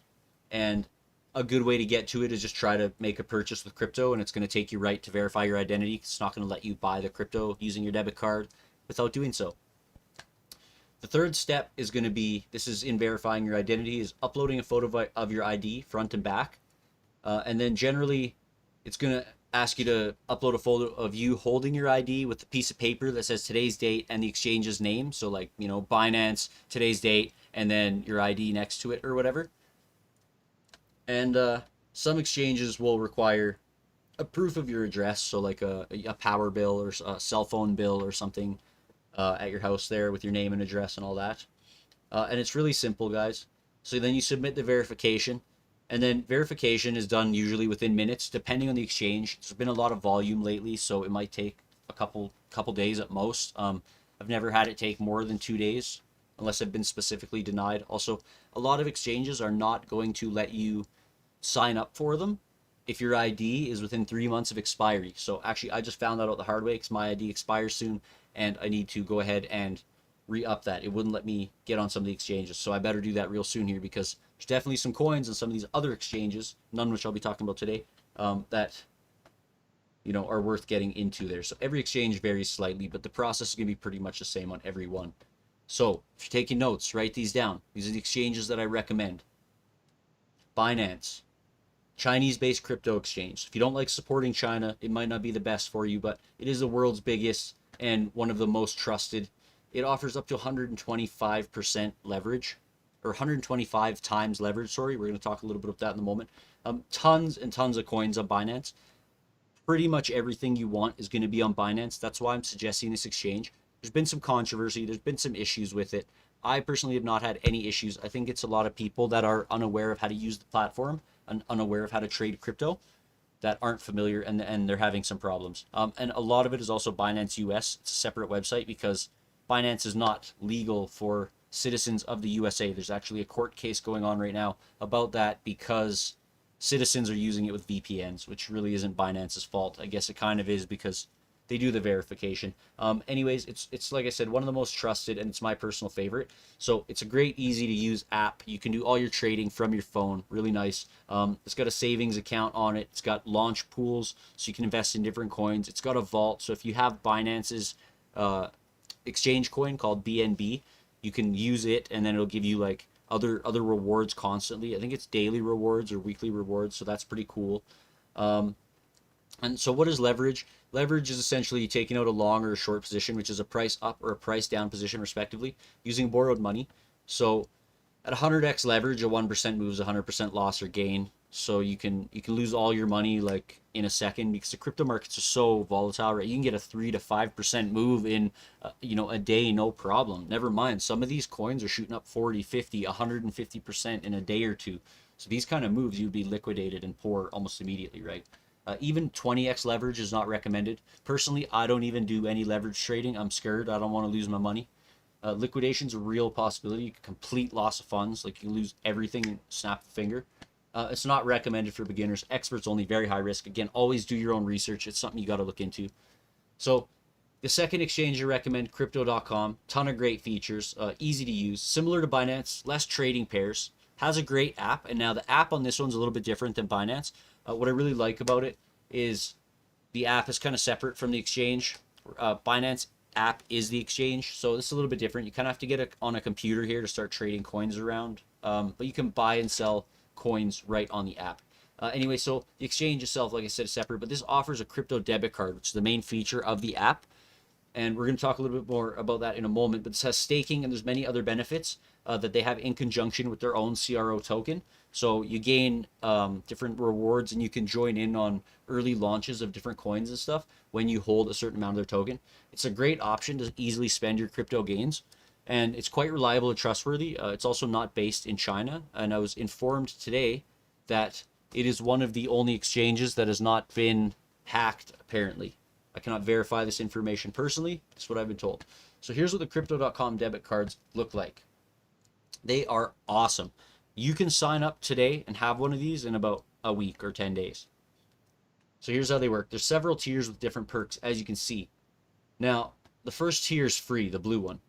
and a good way to get to it is just try to make a purchase with crypto, and it's going to take you right to verify your identity. It's not going to let you buy the crypto using your debit card without doing so. The third step is going to be, this is in verifying your identity, is uploading a photo of your ID front and back. And then generally it's going to ask you to upload a photo of you holding your ID with a piece of paper that says today's date and the exchange's name. So like, Binance, today's date, and then your ID next to it or whatever. And some exchanges will require a proof of your address. So like a power bill or a cell phone bill or something at your house there with your name and address and all that. And it's really simple, guys. So then you submit the verification. And then verification is done usually within minutes, depending on the exchange. There's been a lot of volume lately, so it might take a couple days at most. I've never had it take more than 2 days, unless I've been specifically denied. Also, a lot of exchanges are not going to let you sign up for them if your ID is within 3 months of expiry. So actually, I just found that out the hard way because my ID expires soon, and I need to go ahead and re-up that. It wouldn't let me get on some of the exchanges, so I better do that real soon here because there's definitely some coins in some of these other exchanges, none which I'll be talking about today, that are worth getting into there. So every exchange varies slightly, but the process is going to be pretty much the same on every one. So if you're taking notes, write these down. These are the exchanges that I recommend. Binance, Chinese-based crypto exchange. If you don't like supporting China, it might not be the best for you, but it is the world's biggest and one of the most trusted. It offers up to 125% leverage, or 125 times leverage, sorry. We're going to talk a little bit about that in a moment. Tons and tons of coins on Binance. Pretty much everything you want is going to be on Binance. That's why I'm suggesting this exchange. There's been some controversy. There's been some issues with it. I personally have not had any issues. I think it's a lot of people that are unaware of how to use the platform and unaware of how to trade crypto that aren't familiar, and they're having some problems. And a lot of it is also Binance US. It's a separate website because Binance is not legal for citizens of the USA. There's actually a court case going on right now about that because citizens are using it with VPNs, which really isn't Binance's fault. I guess it kind of is because they do the verification. Anyways, it's like I said, one of the most trusted, and it's my personal favorite. So it's a great, easy to use app. You can do all your trading from your phone. Really nice. It's got a savings account on it. It's got launch pools, so you can invest in different coins. It's got a vault. So if you have Binance's exchange coin called BNB, you can use it, and then it'll give you like other rewards constantly. I think it's daily rewards or weekly rewards, so that's pretty cool. And so what is leverage? Leverage is essentially taking out a long or a short position, which is a price up or a price down position respectively, using borrowed money. So at 100x leverage, a 1% moves 100% loss or gain. So you can lose all your money like in a second because the crypto markets are so volatile, right? You can get a 3 to 5% move in a day, no problem. Never mind, some of these coins are shooting up 40, 50, 150% in a day or two. So these kind of moves you'd be liquidated and poor almost immediately, right? Even 20x leverage is not recommended. Personally, I don't even do any leverage trading. I'm scared. I don't want to lose my money. Liquidation's a real possibility. Complete loss of funds, like you lose everything, snap a finger. It's not recommended for beginners. Experts only, very high risk. Again, always do your own research. It's something you got to look into. So the second exchange I recommend, crypto.com. Ton of great features, easy to use, similar to Binance, less trading pairs, has a great app. And now the app on this one's a little bit different than Binance. What I really like about it is the app is kind of separate from the exchange. Binance app is the exchange, so this is a little bit different. You kind of have to get on a computer here to start trading coins around, but you can buy and sell coins right on the app. Anyway, so the exchange itself, like I said, is separate, but this offers a crypto debit card, which is the main feature of the app. And we're going to talk a little bit more about that in a moment. But this has staking, and there's many other benefits that they have in conjunction with their own CRO token. So you gain different rewards, and you can join in on early launches of different coins and stuff when you hold a certain amount of their token. It's a great option to easily spend your crypto gains, and it's quite reliable and trustworthy. It's also not based in China, and I was informed today that it is one of the only exchanges that has not been hacked, apparently. I cannot verify this information personally. That's what I've been told. So here's what the crypto.com debit cards look like. They are awesome. You can sign up today and have one of these in about a week or 10 days. So here's how they work. There's several tiers with different perks, as you can see. Now, the first tier is free, the blue one.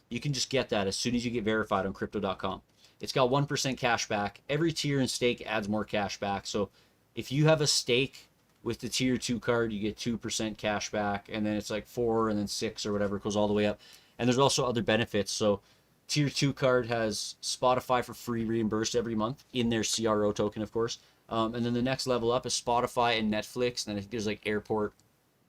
You can just get that as soon as you get verified on crypto.com. It's got 1% cash back. Every tier in stake adds more cash back. So if you have a stake with the tier 2 card, you get 2% cash back, and then it's like 4 and then 6 or whatever. It goes all the way up. And there's also other benefits. So tier 2 card has Spotify for free reimbursed every month in their CRO token, of course. And then the next level up is Spotify and Netflix. And then I think there's like airport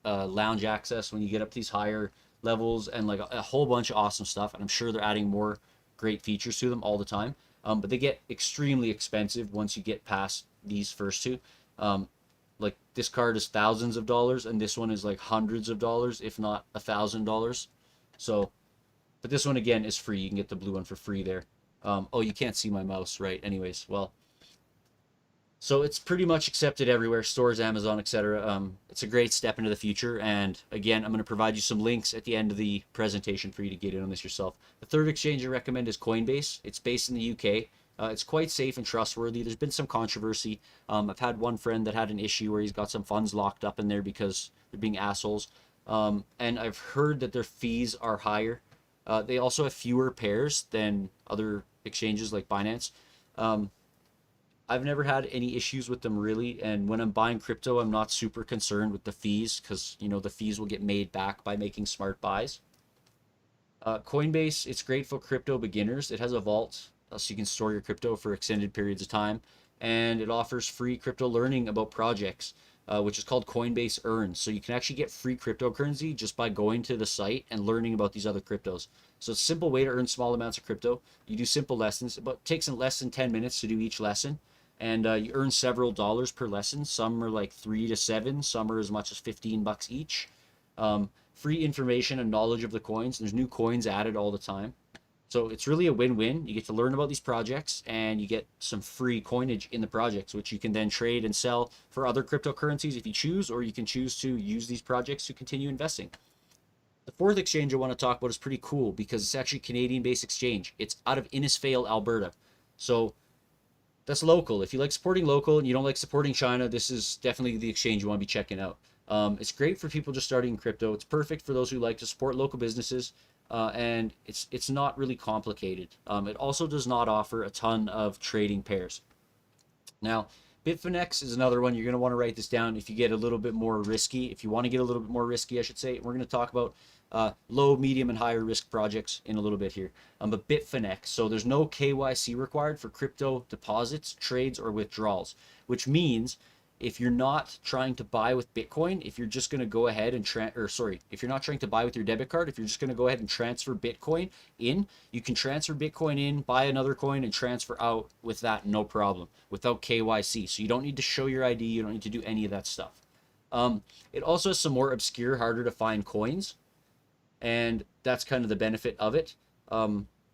lounge access when you get up these higher levels, and like a whole bunch of awesome stuff. And I'm sure they're adding more great features to them all the time. But they get extremely expensive once you get past these first two. Like this card is thousands of dollars, and this one is like hundreds of dollars, if not $1,000. So, but this one again is free. You can get the blue one for free there. Oh, you can't see my mouse, right? Anyways, well, so it's pretty much accepted everywhere, stores, Amazon, etc. It's a great step into the future. And again, I'm going to provide you some links at the end of the presentation for you to get in on this yourself. The third exchange I recommend is Coinbase. It's based in the UK. It's quite safe and trustworthy. There's been some controversy. I've had one friend that had an issue where he's got some funds locked up in there because they're being assholes. And I've heard that their fees are higher. They also have fewer pairs than other exchanges like Binance. I've never had any issues with them really, and when I'm buying crypto, I'm not super concerned with the fees because the fees will get made back by making smart buys. Coinbase, it's great for crypto beginners. It has a vault, so you can store your crypto for extended periods of time, and it offers free crypto learning about projects, which is called Coinbase Earn. So you can actually get free cryptocurrency just by going to the site and learning about these other cryptos. So it's a simple way to earn small amounts of crypto. You do simple lessons, but it takes less than 10 minutes to do each lesson. And you earn several dollars per lesson. Some are like 3 to 7. Some are as much as $15 each. Free information and knowledge of the coins. There's new coins added all the time. So it's really a win-win. You get to learn about these projects, and you get some free coinage in the projects, which you can then trade and sell for other cryptocurrencies if you choose, or you can choose to use these projects to continue investing. The fourth exchange I want to talk about is pretty cool because it's actually a Canadian-based exchange. It's out of Innisfail, Alberta. So that's local. If you like supporting local and you don't like supporting China, this is definitely the exchange you want to be checking out. It's great for people just starting in crypto. It's perfect for those who like to support local businesses, and it's not really complicated. It also does not offer a ton of trading pairs. Now, Bitfinex is another one. You're going to want to write this down if you get a little bit more risky. If you want to get a little bit more risky, I should say. We're going to talk about low, medium, and higher risk projects in a little bit here. But Bitfinex, so there's no KYC required for crypto deposits, trades, or withdrawals, which means if you're not trying to buy with Bitcoin, if you're just going to go ahead and if you're not trying to buy with your debit card, if you're just going to go ahead and transfer Bitcoin in, you can transfer Bitcoin in, buy another coin, and transfer out with that no problem, without KYC. So you don't need to show your ID, you don't need to do any of that stuff. It also has some more obscure, harder to find coins, and that's kind of the benefit of it.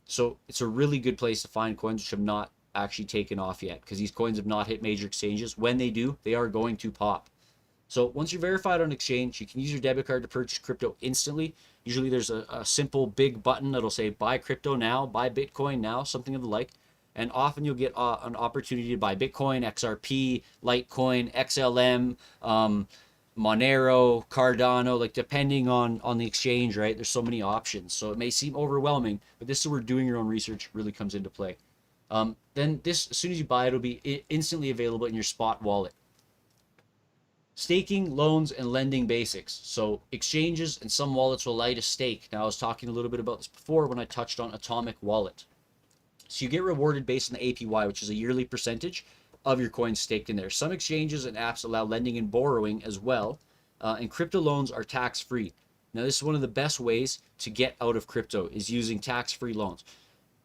So it's a really good place to find coins which have not actually taken off yet, because these coins have not hit major exchanges. When they do, they are going to pop. So once you're verified on exchange, you can use your debit card to purchase crypto instantly. Usually there's a simple big button that'll say buy crypto now, buy Bitcoin now, something of the like. And often you'll get an opportunity to buy Bitcoin, XRP, Litecoin, XLM, Monero, Cardano, like depending on the exchange, right? There's so many options. So it may seem overwhelming, but this is where doing your own research really comes into play. Then this, as soon as you buy it, it'll be instantly available in your spot wallet. Staking, loans, and lending basics. So exchanges and some wallets will allow you to stake. Now I was talking a little bit about this before when I touched on Atomic Wallet. So you get rewarded based on the APY, which is a yearly percentage of your coins staked in there. Some exchanges and apps allow lending and borrowing as well, and crypto loans are tax-free. Now this is one of the best ways to get out of crypto, is using tax-free loans.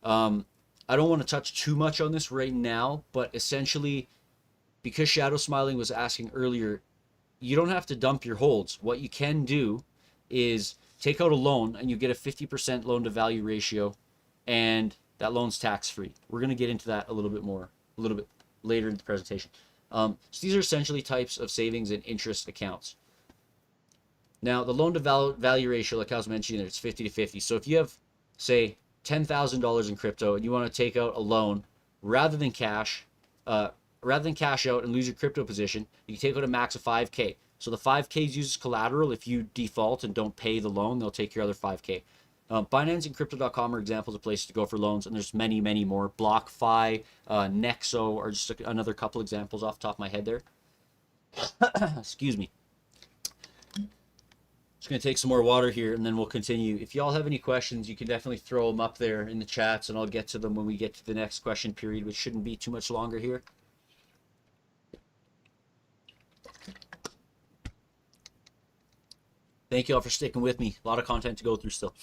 I don't want to touch too much on this right now, but essentially, because Shadow Smiling was asking earlier, you don't have to dump your holds. What you can do is take out a loan and you get a 50% loan to value ratio, and that loan's tax-free. We're going to get into that a little bit later in the presentation. So these are essentially types of savings and interest accounts. Now, the loan to value ratio, like I was mentioning there, it's 50 to 50. So if you have, say, $10,000 in crypto and you want to take out a loan, rather than cash out and lose your crypto position, you can take out a max of 5K. So the 5K is used as collateral. If you default and don't pay the loan, they'll take your other 5K. Binance and Crypto.com are examples of places to go for loans, and there's many, many more. BlockFi, Nexo are just another couple examples off the top of my head there. Excuse me. Just going to take some more water here, and then we'll continue. If y'all have any questions, you can definitely throw them up there in the chats, and I'll get to them when we get to the next question period, which shouldn't be too much longer here. Thank you all for sticking with me. A lot of content to go through still.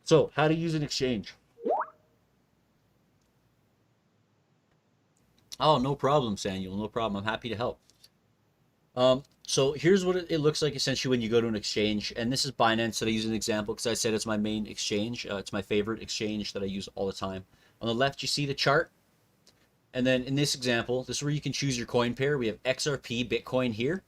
So, how to use an exchange. Oh, no problem, Samuel. No problem. I'm happy to help. So here's what it looks like essentially when you go to an exchange. And this is Binance that I use as an example because I said it's my main exchange. It's my favorite exchange that I use all the time. On the left, you see the chart. And then in this example, this is where you can choose your coin pair. We have XRP, Bitcoin here.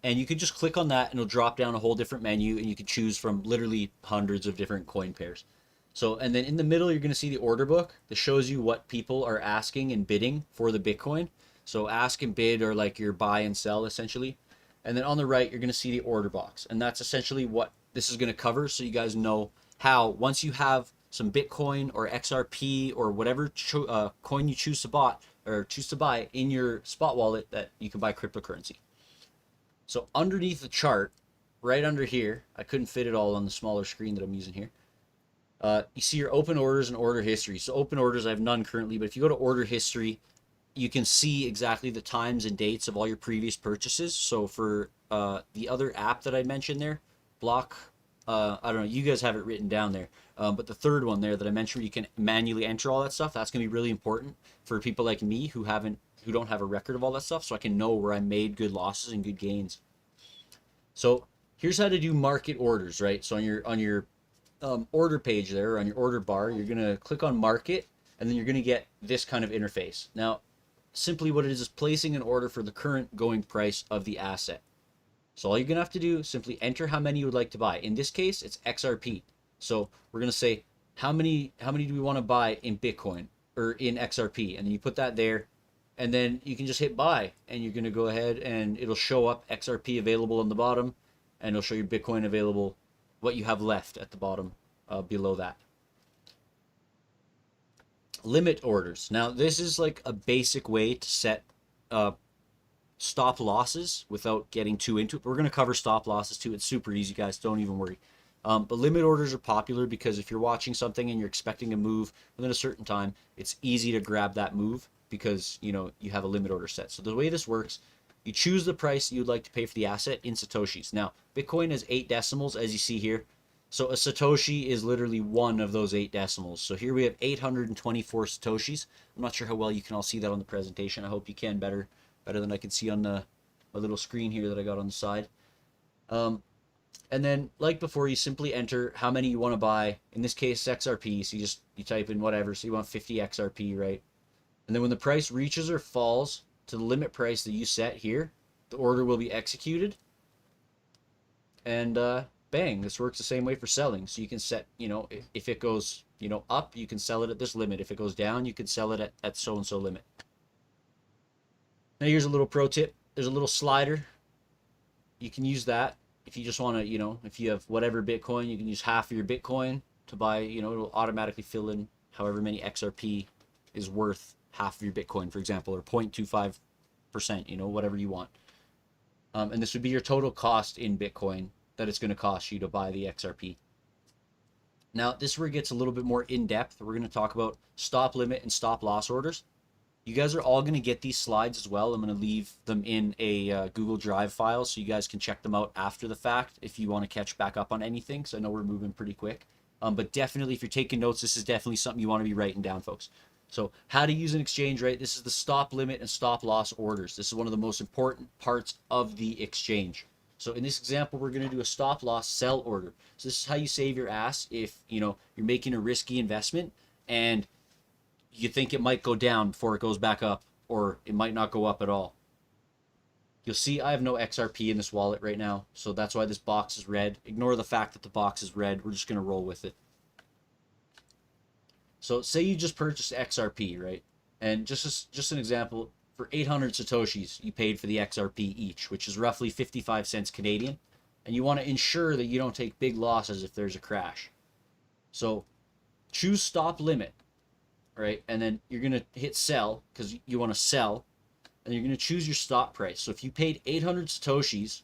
And you can just click on that and it'll drop down a whole different menu, and you can choose from literally hundreds of different coin pairs. So, and then in the middle, you're going to see the order book that shows you what people are asking and bidding for the Bitcoin. So ask and bid are like your buy and sell essentially. And then on the right, you're going to see the order box. And that's essentially what this is going to cover. So you guys know how, once you have some Bitcoin or XRP or whatever coin you choose to buy in your spot wallet, that you can buy cryptocurrency. So underneath the chart, right under here, I couldn't fit it all on the smaller screen that I'm using here. You see your open orders and order history. So open orders, I have none currently, but if you go to order history, you can see exactly the times and dates of all your previous purchases. So for the other app that I mentioned there, I don't know, you guys have it written down there. But the third one there that I mentioned, where you can manually enter all that stuff, that's going to be really important for people like me who don't have a record of all that stuff, so I can know where I made good losses and good gains. So here's how to do market orders, right? So on your order page there, on your order bar, you're going to click on market, and then you're going to get this kind of interface. Now, simply what it is placing an order for the current going price of the asset. So all you're going to have to do is simply enter how many you would like to buy. In this case, it's XRP. So we're going to say, how many do we want to buy in Bitcoin or in XRP? And then you put that there, and then you can just hit buy, and you're going to go ahead and it'll show up XRP available on the bottom, and it'll show you Bitcoin available, what you have left at the bottom below that. Limit orders. Now this is like a basic way to set stop losses without getting too into it. We're going to cover stop losses too. It's super easy, guys. Don't even worry. But limit orders are popular because if you're watching something and you're expecting a move within a certain time, it's easy to grab that move because, you know, you have a limit order set. So the way this works, you choose the price you'd like to pay for the asset in Satoshis. Now, Bitcoin has 8 decimals, as you see here. So a Satoshi is literally one of those 8 decimals. So here we have 824 Satoshis. I'm not sure how well you can all see that on the presentation. I hope you can better than I can see on my little screen here that I got on the side. And then, like before, you simply enter how many you want to buy. In this case, XRP. So you type in whatever. So you want 50 XRP, right? And then when the price reaches or falls to the limit price that you set here, the order will be executed. And bang, this works the same way for selling. So you can set, you know, if it goes, you know, up, you can sell it at this limit. If it goes down, you can sell it at so-and-so limit. Now here's a little pro tip. There's a little slider. You can use that if you just want to, you know, if you have whatever Bitcoin, you can use half of your Bitcoin to buy, you know, it'll automatically fill in however many XRP is worth half of your Bitcoin, for example, or 0.25%, you know, whatever you want. And this would be your total cost in Bitcoin that it's going to cost you to buy the XRP. Now, this is where it gets a little bit more in depth. We're going to talk about stop limit and stop loss orders. You guys are all going to get these slides as well. I'm going to leave them in a Google Drive file so you guys can check them out after the fact if you want to catch back up on anything. So I know we're moving pretty quick. But definitely, if you're taking notes, this is definitely something you want to be writing down, folks. So how to use an exchange rate. This is the stop limit and stop loss orders. This is one of the most important parts of the exchange. So in this example, we're going to do a stop loss sell order. So this is how you save your ass if, you know, you're making a risky investment and you think it might go down before it goes back up, or it might not go up at all. You'll see I have no XRP in this wallet right now, so that's why this box is red. Ignore the fact that the box is red. We're just going to roll with it. So say you just purchased XRP, right? And just an example, for 800 Satoshis, you paid for the XRP each, which is roughly 55 cents Canadian. And you want to ensure that you don't take big losses if there's a crash. So choose stop limit. Right, and then you're going to hit sell because you want to sell, and you're going to choose your stop price. So if you paid 800 Satoshis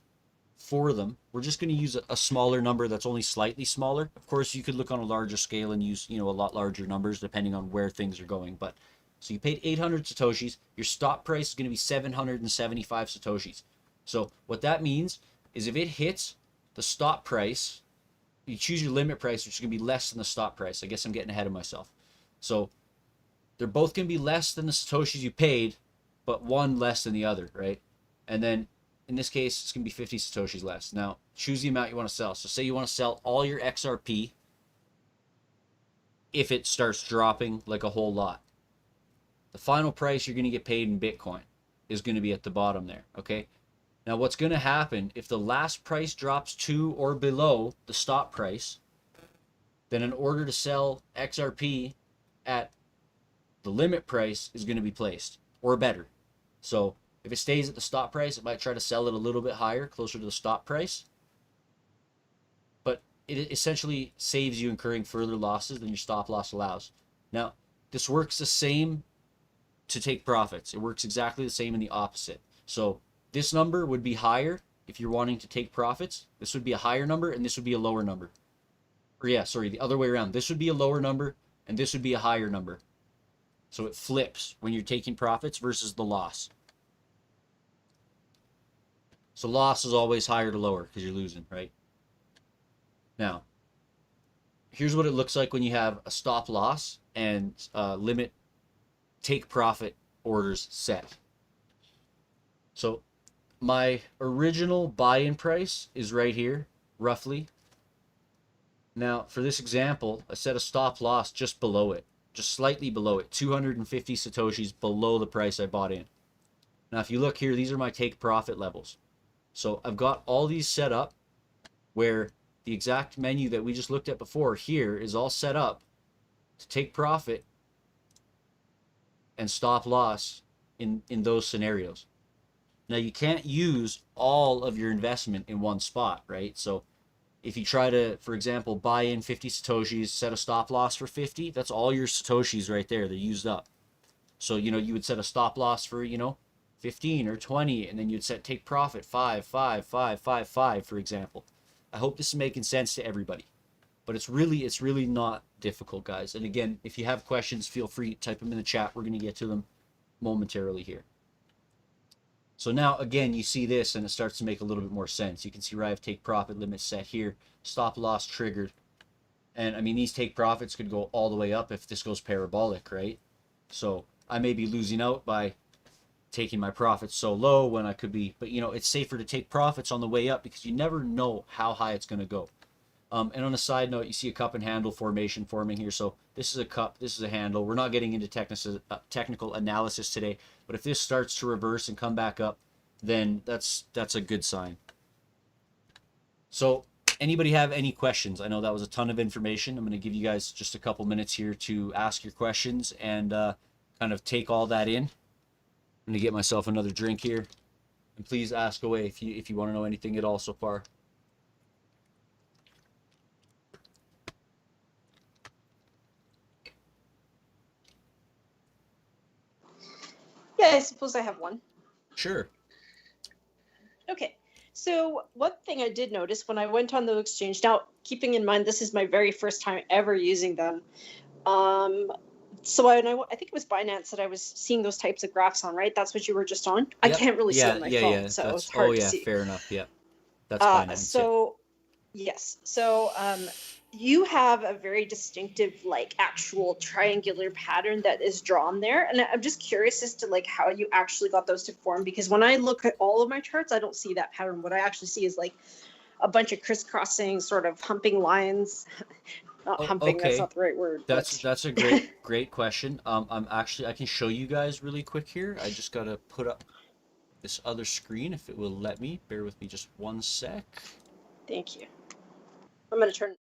for them, we're just going to use a smaller number that's only slightly smaller. Of course, you could look on a larger scale and use, you know, a lot larger numbers depending on where things are going. But so you paid 800 Satoshis, your stop price is going to be 775 Satoshis. So what that means is if it hits the stop price, you choose your limit price, which is going to be less than the stop price. I guess I'm getting ahead of myself. So they're both going to be less than the Satoshis you paid, but one less than the other, right? And then in this case, it's going to be 50 Satoshis less. Now, choose the amount you want to sell. So say you want to sell all your XRP if it starts dropping like a whole lot. The final price you're going to get paid in Bitcoin is going to be at the bottom there, okay? Now, what's going to happen if the last price drops to or below the stop price, then an order to sell XRP at the limit price is going to be placed, or better. So if it stays at the stop price, it might try to sell it a little bit higher, closer to the stop price. But it essentially saves you incurring further losses than your stop loss allows. Now, this works the same to take profits. It works exactly the same in the opposite. So this number would be higher if you're wanting to take profits. This would be a higher number, and this would be a lower number. Or yeah, sorry, the other way around. This would be a lower number, and this would be a higher number. So it flips when you're taking profits versus the loss. So loss is always higher to lower because you're losing, right? Now, here's what it looks like when you have a stop loss and limit take profit orders set. So my original buy-in price is right here, roughly. Now, for this example, I set a stop loss just below it. Just slightly below it, 250 Satoshis below the price I bought in. Now, if you look here, these are my take profit levels. So I've got all these set up where the exact menu that we just looked at before here is all set up to take profit and stop loss in those scenarios. Now, you can't use all of your investment in one spot, right? So if you try to, for example, buy in 50 Satoshis, set a stop loss for 50, that's all your Satoshis right there. They're used up. So, you know, you would set a stop loss for, you know, 15 or 20, and then you'd set take profit 5, 5, 5, 5, 5, for example. I hope this is making sense to everybody. But it's really not difficult, guys. And again, if you have questions, feel free to type them in the chat. We're going to get to them. momentarily here. So now again, you see this and it starts to make a little bit more sense. You can see where I have take profit limit set here, stop loss triggered. And I mean, these take profits could go all the way up if this goes parabolic, right? So I may be losing out by taking my profits so low when I could be, but you know, it's safer to take profits on the way up because you never know how high it's going to go. And on a side note, you see a cup and handle formation forming here. So this is a cup, this is a handle. We're not getting into technical analysis today, but if this starts to reverse and come back up, then that's a good sign. So anybody have any questions? I know that was a ton of information. I'm going to give you guys just a couple minutes here to ask your questions and kind of take all that in. I'm going to get myself another drink here. And please ask away if you want to know anything at all so far. Yeah, I suppose I have one. Sure. Okay. So one thing I did notice when I went on the exchange, now keeping in mind this is my very first time ever using them. So I think it was Binance that I was seeing those types of graphs on, right? That's what you were just on. Yep. I can't really see on my phone, so that's, it's hard oh to yeah, see. fair enough. Yeah, that's Binance. So yes, so you have a very distinctive, like, actual triangular pattern that is drawn there, and I'm just curious as to like how you actually got those to form, because when I look at all of my charts, I don't see that pattern. What I actually see is like a bunch of crisscrossing, sort of humping lines. Not humping, okay. That's not the right word. That's a great question. I can show you guys really quick here. I just gotta put up this other screen if it will let me. Bear with me just one sec. Thank you. I'm gonna turn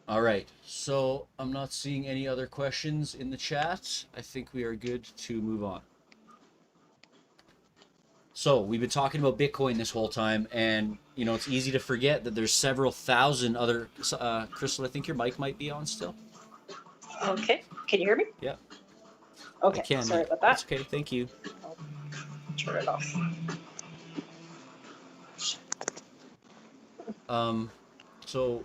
All right. So I'm not seeing any other questions in the chat. I think we are good to move on. So we've been talking about Bitcoin this whole time, and it's easy to forget that there's several thousand other. Crystal, I think your mic might be on still. Okay. Can you hear me? Yeah, I Okay. can. Sorry about That's that. okay. Thank you. I'll turn it off. Um, so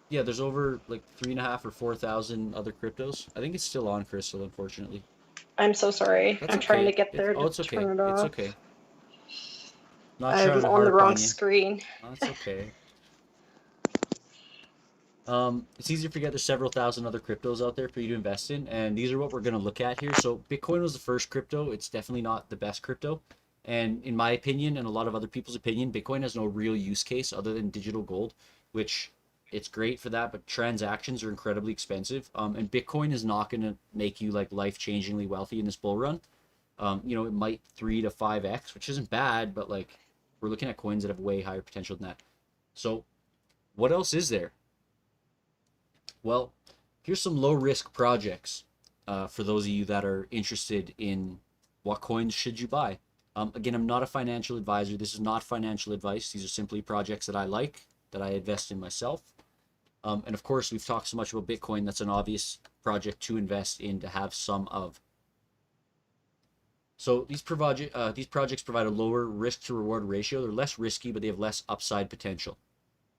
yeah, there's over like 3.5 or 4,000 other cryptos. I think it's still on, Crystal, unfortunately. I'm so sorry. That's I'm trying to okay. get there to It's okay. turn it It's off. okay. Not trying I'm to on the harp wrong on you. screen. That's okay. It's easy to forget there's several thousand other cryptos out there for you to invest in, and these are what we're going to look at here. So Bitcoin was the first crypto. It's definitely not the best crypto. And in my opinion, and a lot of other people's opinion, Bitcoin has no real use case other than digital gold, which it's great for that, but transactions are incredibly expensive. And Bitcoin is not going to make you like life-changingly wealthy in this bull run. It might 3 to 5x, which isn't bad, but like we're looking at coins that have way higher potential than that. So what else is there? Well, here's some low risk projects for those of you that are interested in what coins should you buy. Again, I'm not a financial advisor. This is not financial advice. These are simply projects that I like, that I invest in myself. And of course, we've talked so much about Bitcoin. That's an obvious project to invest in, to have some of. So these projects provide a lower risk to reward ratio. They're less risky, but they have less upside potential.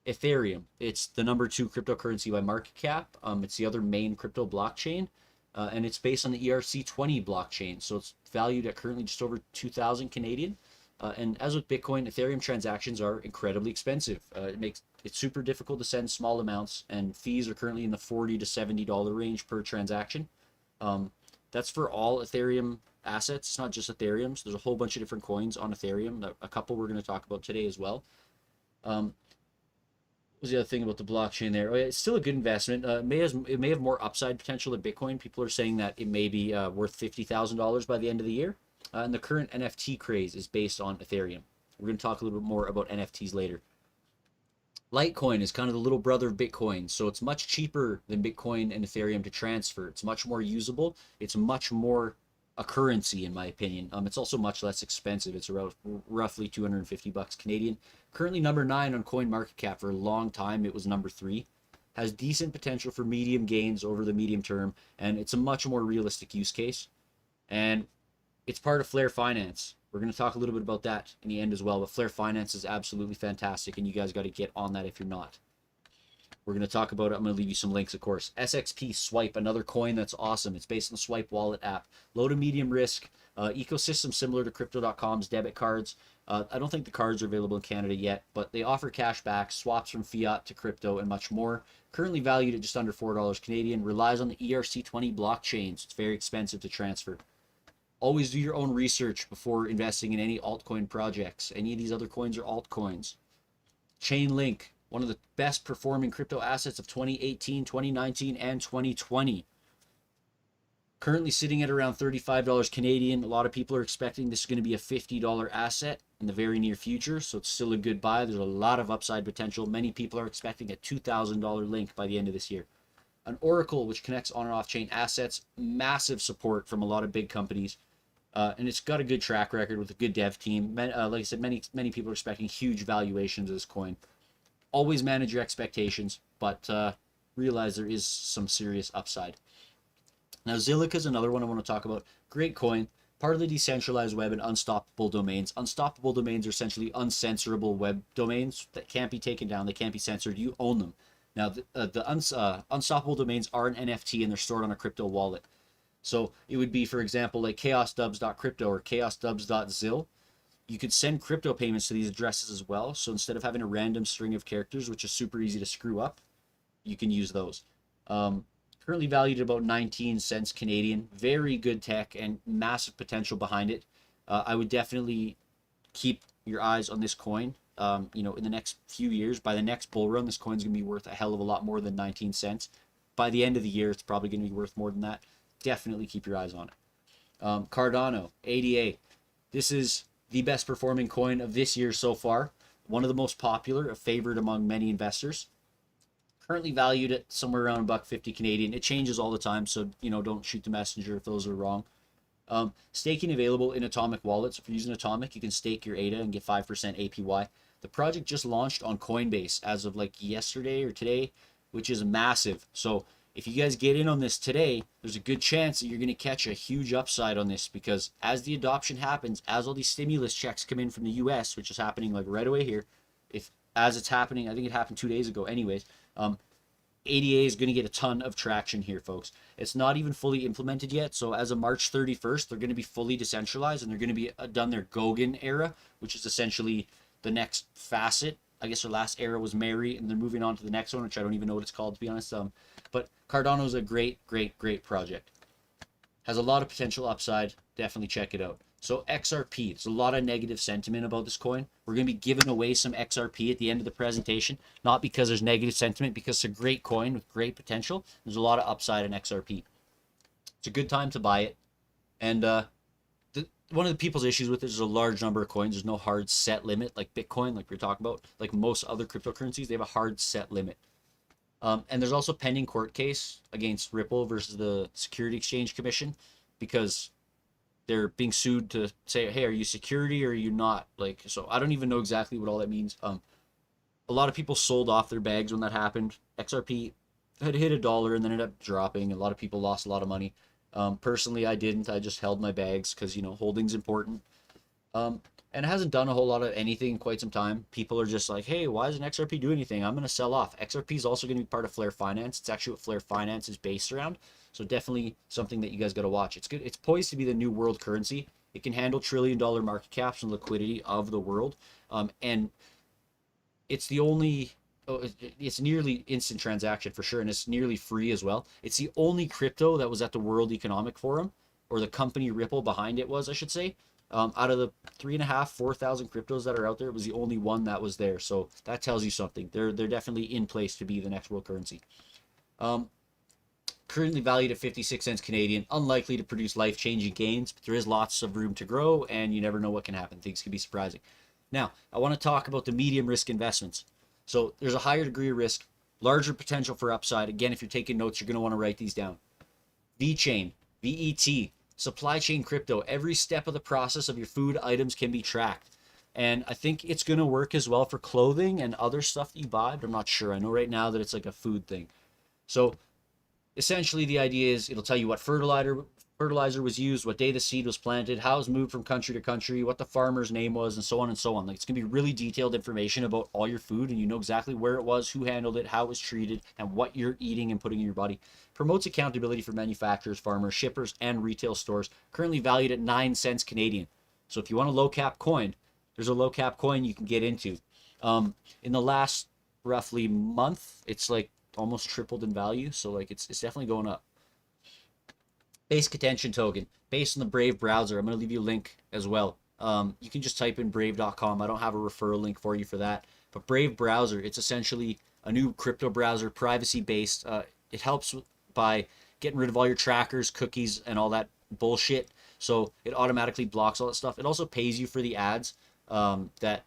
Ethereum. It's the number 2 cryptocurrency by market cap. It's the other main crypto blockchain, and it's based on the ERC20 blockchain. So it's valued at currently just over 2,000 Canadian. And as with Bitcoin, Ethereum transactions are incredibly expensive. It's super difficult to send small amounts, and fees are currently in the $40 to $70 range per transaction. That's for all Ethereum assets. It's not just Ethereum. So there's a whole bunch of different coins on Ethereum. A couple we're going to talk about today as well. Um, what was the other thing about the blockchain there? Oh, yeah, it's still a good investment. It may have more upside potential than Bitcoin. People are saying that it may be worth $50,000 by the end of the year. And the current NFT craze is based on Ethereum. We're going to talk a little bit more about NFTs later. Litecoin is kind of the little brother of Bitcoin, so it's much cheaper than Bitcoin and Ethereum to transfer. It's much more usable. It's much more a currency, in my opinion. It's also much less expensive. It's around roughly 250 bucks Canadian. Currently number 9 on Coin Market Cap. For a long time, it was number 3. Has decent potential for medium gains over the medium term, and it's a much more realistic use case. And it's part of Flare Finance. We're going to talk a little bit about that in the end as well, but Flare Finance is absolutely fantastic, and you guys got to get on that if you're not. We're going to talk about it. I'm going to leave you some links, of course. SXP Swipe, another coin that's awesome. It's based on the Swipe wallet app. Low to medium risk, ecosystem similar to Crypto.com's debit cards. I don't think the cards are available in Canada yet, but they offer cash back, swaps from fiat to crypto, and much more. Currently valued at just under $4 Canadian. Relies on the ERC20 blockchain, so it's very expensive to transfer. Always do your own research before investing in any altcoin projects. Any of these other coins are altcoins. Chainlink, one of the best performing crypto assets of 2018, 2019, and 2020. Currently sitting at around $35 Canadian. A lot of people are expecting this is going to be a $50 asset in the very near future, so it's still a good buy. There's a lot of upside potential. Many people are expecting a $2,000 link by the end of this year. An Oracle, which connects on and off chain assets, massive support from a lot of big companies. And it's got a good track record with a good dev team. Like I said, many people are expecting huge valuations of this coin. Always manage your expectations, but realize there is some serious upside. Now, Zilliqa is another one I want to talk about. Great coin, part of the decentralized web and unstoppable domains. Unstoppable domains are essentially uncensorable web domains that can't be taken down. They can't be censored. You own them. Now, the unstoppable domains are an NFT and they're stored on a crypto wallet. So it would be, for example, like chaosdubs.crypto or chaosdubs.zil. You could send crypto payments to these addresses as well. So instead of having a random string of characters, which is super easy to screw up, you can use those. Currently valued at about 19 cents Canadian. Very good tech and massive potential behind it. I would definitely keep your eyes on this coin. In the next few years, by the next bull run, this coin's going to be worth a hell of a lot more than 19 cents. By the end of the year, it's probably going to be worth more than that. Definitely keep your eyes on it. Cardano, ADA. This is the best performing coin of this year so far. One of the most popular, a favorite among many investors. Currently valued at somewhere around $1.50 Canadian. It changes all the time, so don't shoot the messenger if those are wrong. Staking available in Atomic wallets. If you're using Atomic, you can stake your ADA and get 5% APY. The project just launched on Coinbase as of like yesterday or today, which is massive. So if you guys get in on this today, there's a good chance that you're going to catch a huge upside on this, because as the adoption happens, as all these stimulus checks come in from the US, which is happening like right away here, if as it's happening, I think it happened 2 days ago anyways, ADA is going to get a ton of traction here, folks. It's not even fully implemented yet. So as of March 31st, they're going to be fully decentralized, and they're going to be done their Goguen era, which is essentially the next facet. I guess their last era was Mary, and they're moving on to the next one, which I don't even know what it's called, to be honest. But Cardano is a great, great, great project. Has a lot of potential upside. Definitely check it out. So XRP, there's a lot of negative sentiment about this coin. We're going to be giving away some XRP at the end of the presentation, not because there's negative sentiment, because it's a great coin with great potential. There's a lot of upside in XRP. It's a good time to buy it. And one of the people's issues with it is a large number of coins. There's no hard set limit like Bitcoin, like we we're talking about. Like most other cryptocurrencies, they have a hard set limit. And there's also pending court case against Ripple versus the Security Exchange Commission, because they're being sued to say, hey, are you security or are you not? Like, so I don't even know exactly what all that means. A lot of people sold off their bags when that happened. XRP had hit $1 and then ended up dropping. A lot of people lost a lot of money. Personally, I didn't. I just held my bags because, holding's important. And it hasn't done a whole lot of anything in quite some time. People are just like, hey, why doesn't XRP do anything? I'm going to sell off. XRP is also going to be part of Flare Finance. It's actually what Flare Finance is based around. So definitely something that you guys got to watch. It's good. It's poised to be the new world currency. It can handle $1 trillion market caps and liquidity of the world. And it's the only, it's nearly instant transaction for sure. And it's nearly free as well. It's the only crypto that was at the World Economic Forum, or the company Ripple behind it was, I should say. Out of the 3,500, 4,000 cryptos that are out there, it was the only one that was there. So that tells you something. They're definitely in place to be the next world currency. Currently valued at 56 cents Canadian, unlikely to produce life-changing gains, but there is lots of room to grow, and you never know what can happen. Things can be surprising. Now, I want to talk about the medium risk investments. So there's a higher degree of risk, larger potential for upside. Again, if you're taking notes, you're going to want to write these down. VeChain, VET, supply chain crypto. Every step of the process of your food items can be tracked. And I think it's going to work as well for clothing and other stuff that you buy, but I'm not sure. I know right now that it's like a food thing. So essentially the idea is it'll tell you what fertilizer was used, what day the seed was planted, how it was moved from country to country, what the farmer's name was, and so on and so on. Like, it's going to be really detailed information about all your food, and you know exactly where it was, who handled it, how it was treated, and what you're eating and putting in your body. Promotes accountability for manufacturers, farmers, shippers, and retail stores. Currently valued at 9 cents Canadian. So if you want a low cap coin, there's a low cap coin you can get into. In the last roughly month, it's like almost tripled in value. So like it's definitely going up. Basic attention token based on the Brave browser. I'm going to leave you a link as well. You can just type in brave.com. I don't have a referral link for you for that. But Brave browser, it's essentially a new crypto browser, privacy based. It helps by getting rid of all your trackers, cookies, and all that bullshit. So it automatically blocks all that stuff. It also pays you for the ads that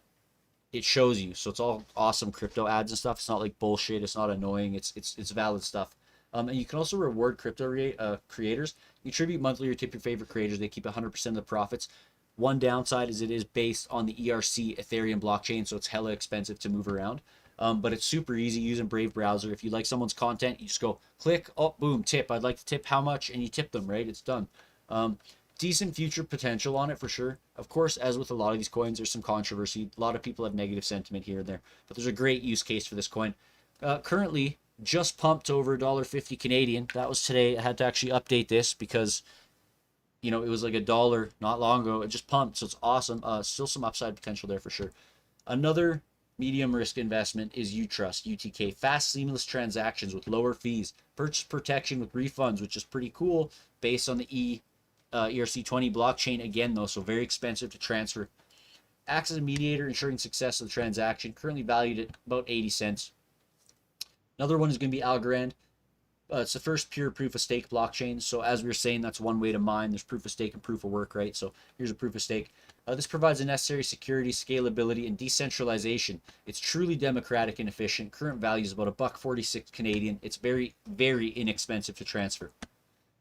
it shows you. So it's all awesome crypto ads and stuff. It's not like bullshit. It's not annoying. It's valid stuff. And you can also reward crypto creators. You contribute monthly or tip your favorite creators. They keep 100% of the profits. One downside is it is based on the ERC Ethereum blockchain, so it's hella expensive to move around. But it's super easy using Brave browser. If you like someone's content, you just go click, oh, boom, tip. I'd like to tip how much, and you tip them, right? It's done. Decent future potential on it for sure. Of course, as with a lot of these coins, there's some controversy. A lot of people have negative sentiment here and there, but there's a great use case for this coin. Currently, just pumped over $1.50 Canadian. That was today. I had to actually update this because, it was like $1 not long ago. It just pumped, so it's awesome. Still some upside potential there for sure. Another medium risk investment is UTrust, UTK. Fast, seamless transactions with lower fees. Purchase protection with refunds, which is pretty cool based on the ERC20 blockchain again, though, so very expensive to transfer. Acts as a mediator, ensuring success of the transaction. Currently valued at about 80 cents. Another one is going to be Algorand. It's the first pure proof of stake blockchain. So as we were saying, that's one way to mine. There's proof of stake and proof of work, right? So here's a proof of stake. This provides the necessary security, scalability, and decentralization. It's truly democratic and efficient. Current value is about $1.46 Canadian. It's very, very inexpensive to transfer.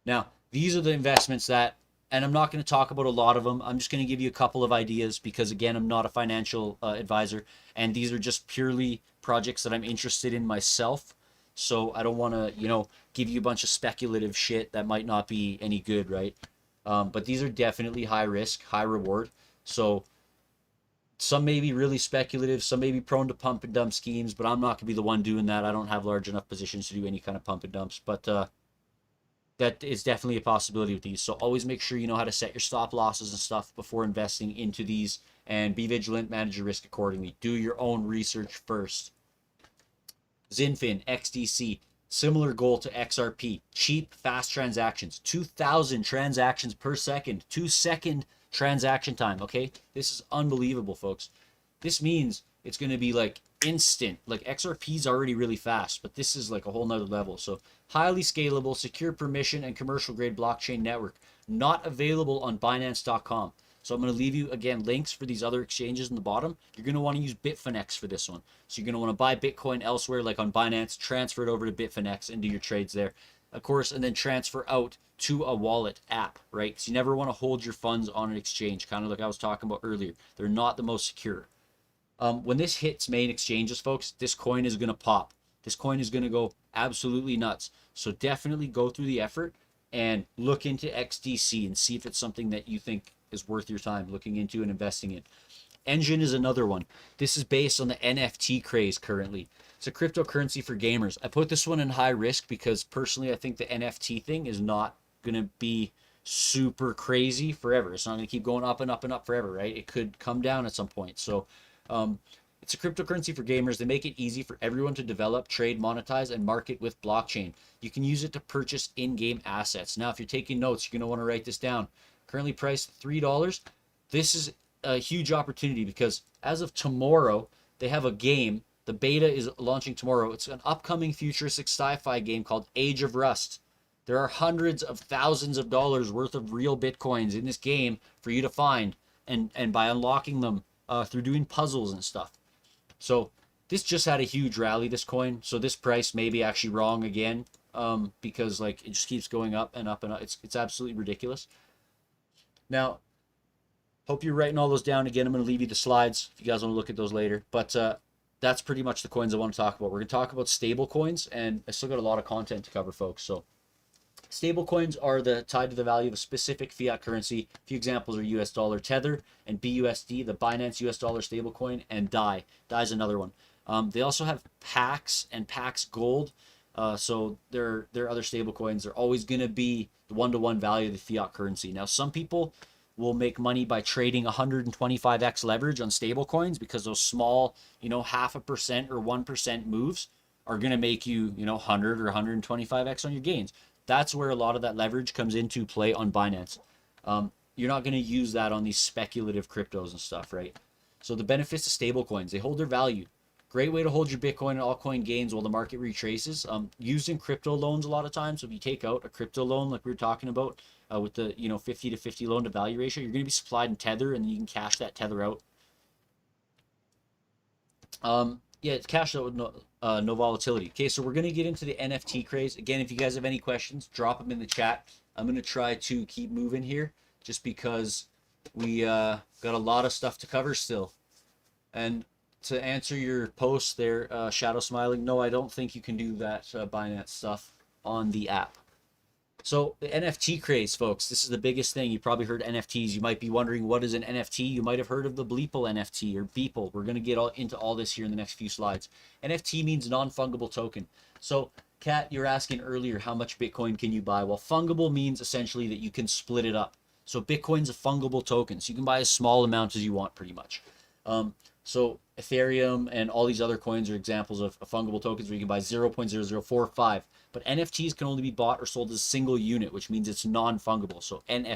Now, these are the investments that, and I'm not going to talk about a lot of them. I'm just going to give you a couple of ideas because, again, I'm not a financial advisor, and these are just purely projects that I'm interested in myself. So I don't want to, give you a bunch of speculative shit that might not be any good, right? But these are definitely high risk, high reward. So some may be really speculative, some may be prone to pump and dump schemes, but I'm not going to be the one doing that. I don't have large enough positions to do any kind of pump and dumps. But that is definitely a possibility with these. So always make sure you know how to set your stop losses and stuff before investing into these, and be vigilant, manage your risk accordingly. Do your own research first. Zinfin, XDC, similar goal to XRP. Cheap, fast transactions. 2,000 transactions per second. 2-second transaction time, okay? This is unbelievable, folks. This means it's going to be like instant. Like XRP is already really fast, but this is like a whole nother level. So highly scalable, secure permission, and commercial grade blockchain network. Not available on Binance.com. So I'm going to leave you, again, links for these other exchanges in the bottom. You're going to want to use Bitfinex for this one. So you're going to want to buy Bitcoin elsewhere, like on Binance, transfer it over to Bitfinex and do your trades there. Of course, and then transfer out to a wallet app, right? Because you never want to hold your funds on an exchange, kind of like I was talking about earlier. They're not the most secure. When this hits main exchanges, folks, this coin is going to pop. This coin is going to go absolutely nuts. So definitely go through the effort and look into XDC and see if it's something that you think is worth your time looking into and investing in. Engine is another one. This is based on the NFT craze currently. It's a cryptocurrency for gamers. I put this one in high risk because personally I think the NFT thing is not going to be super crazy forever. It's not going to keep going up and up and up forever, right? It could come down at some point. So it's a cryptocurrency for gamers. They make it easy for everyone to develop, trade, monetize, and market with blockchain. You can use it to purchase in-game assets. Now, if you're taking notes, you're going to want to write this down. Currently priced $3. This is a huge opportunity because as of tomorrow, they have a game. The beta is launching tomorrow. It's an upcoming futuristic sci-fi game called Age of Rust. There are hundreds of thousands of dollars worth of real Bitcoins in this game for you to find, and by unlocking them through doing puzzles and stuff. So this just had a huge rally, this coin. So this price may be actually wrong again because like it just keeps going up and up and up. It's absolutely ridiculous. Now, hope you're writing all those down. Again, I'm going to leave you the slides if you guys want to look at those later. But that's pretty much the coins I want to talk about. We're going to talk about stable coins, and I still got a lot of content to cover, folks. So stable coins are tied to the value of a specific fiat currency. A few examples are US dollar Tether and BUSD, the Binance US dollar stablecoin, and DAI. DAI is another one. They also have PAX and PAX Gold. So there are other stable coins. They're always going to be the one-to-one value of the fiat currency. Now, some people will make money by trading 125x leverage on stable coins because those small, 0.5% or 1% moves are going to make you, 100 or 125x on your gains. That's where a lot of that leverage comes into play on Binance. You're not going to use that on these speculative cryptos and stuff, right? So the benefits of stable coins, they hold their value. Great way to hold your Bitcoin and altcoin gains while the market retraces. Used in crypto loans a lot of times. So if you take out a crypto loan like we were talking about with the 50 to 50 loan to value ratio, you're going to be supplied in Tether, and then you can cash that Tether out. Yeah, it's cashed out with no volatility. Okay, so we're going to get into the NFT craze. Again, if you guys have any questions, drop them in the chat. I'm going to try to keep moving here just because we got a lot of stuff to cover still. And to answer your post there, Shadow Smiling, no, I don't think you can do that Binance stuff on the app. So the NFT craze, folks, this is the biggest thing. You probably heard NFTs. You might be wondering, what is an NFT? You might have heard of the Bleeple NFT or Beeple. We're going to get into all this here in the next few slides. NFT means non-fungible token. So, Kat, you're asking earlier, how much Bitcoin can you buy? Well, fungible means essentially that you can split it up. So Bitcoin's a fungible token. So you can buy as small amount as you want, pretty much. So Ethereum and all these other coins are examples of fungible tokens where you can buy 0.0045. But NFTs can only be bought or sold as a single unit, which means it's non-fungible. So NFT.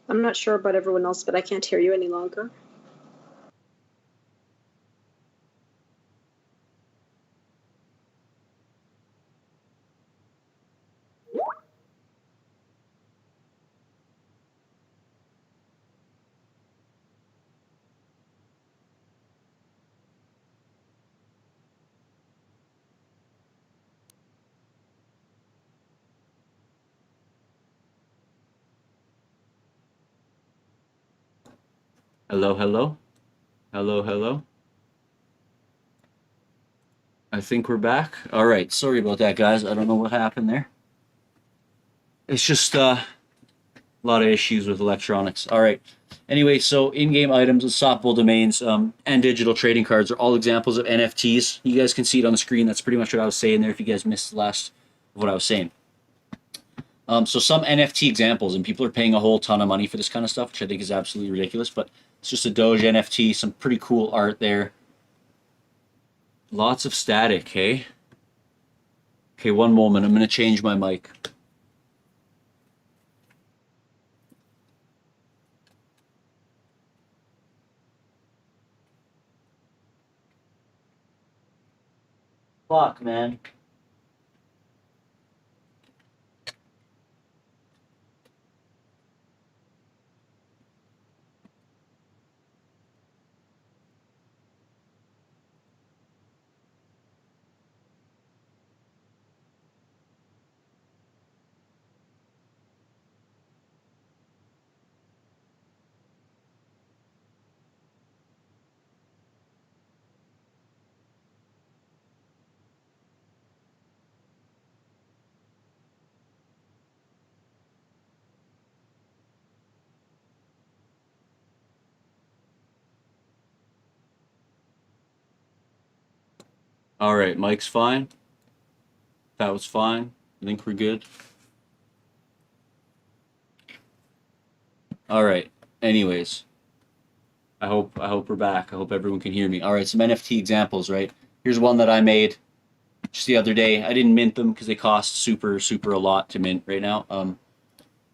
I'm not sure about everyone else, but I can't hear you any longer. Hello, hello, hello, hello. I think we're back. All right, sorry about that, guys. I don't know what happened there. It's just a lot of issues with electronics. All right. Anyway, so in-game items and softball domains and digital trading cards are all examples of NFTs. You guys can see it on the screen. That's pretty much what I was saying there. If you guys missed the last of what I was saying. So some NFT examples, and people are paying a whole ton of money for this kind of stuff, which I think is absolutely ridiculous. But it's just a Doge NFT, some pretty cool art there. Lots of static, hey? Okay, one moment. I'm going to change my mic. Fuck, man. All right, mic's fine. That was fine. I think we're good. All right. Anyways, I hope we're back. I hope everyone can hear me. All right, some NFT examples, right? Here's one that I made just the other day. I didn't mint them because they cost super a lot to mint right now.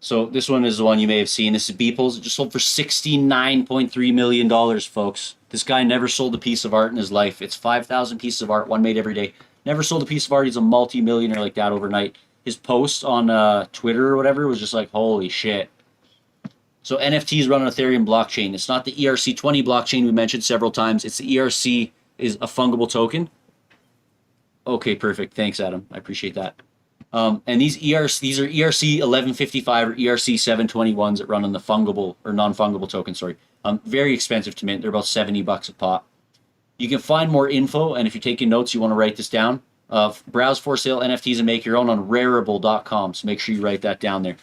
So this one is the one you may have seen. This is Beeples. It just sold for $69.3 million, folks. This guy never sold a piece of art in his life. It's 5,000 pieces of art, one made every day. Never sold a piece of art. He's a multi-millionaire like that overnight. His post on Twitter or whatever was just like, holy shit. So NFTs run on Ethereum blockchain. It's not the ERC20 blockchain we mentioned several times. It's the ERC is a fungible token. Okay, perfect. Thanks, Adam. I appreciate that. And these are ERC 1155 or ERC 721s that run on the fungible or non-fungible token. Sorry, very expensive to mint. They're about $70 a pop. You can find more info, and if you're taking notes, you want to write this down. Browse for sale NFTs and make your own on Rarible.com. So make sure you write that down there.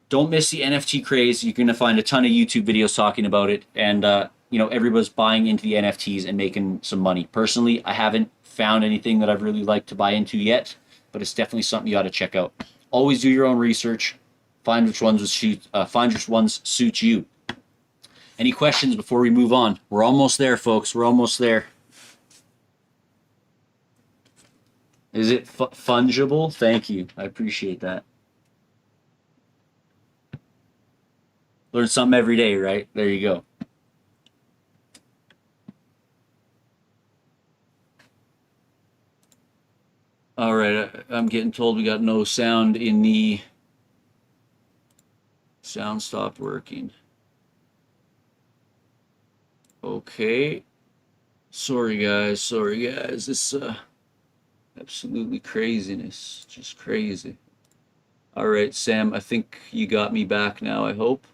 Don't miss the NFT craze. You're going to find a ton of YouTube videos talking about it, and everybody's buying into the NFTs and making some money. Personally, I haven't found anything that I've really liked to buy into yet, but it's definitely something you ought to check out. Always do your own research. Find which ones suit you. Any questions before we move on? We're almost there, folks. We're almost there. Is it fungible? Thank you. I appreciate that. Learn something every day, right? There you go. All right, I'm getting told we got no sound in the sound stopped working. Okay. Sorry guys. This absolutely craziness. Just crazy. All right, Sam, I think you got me back now, I hope.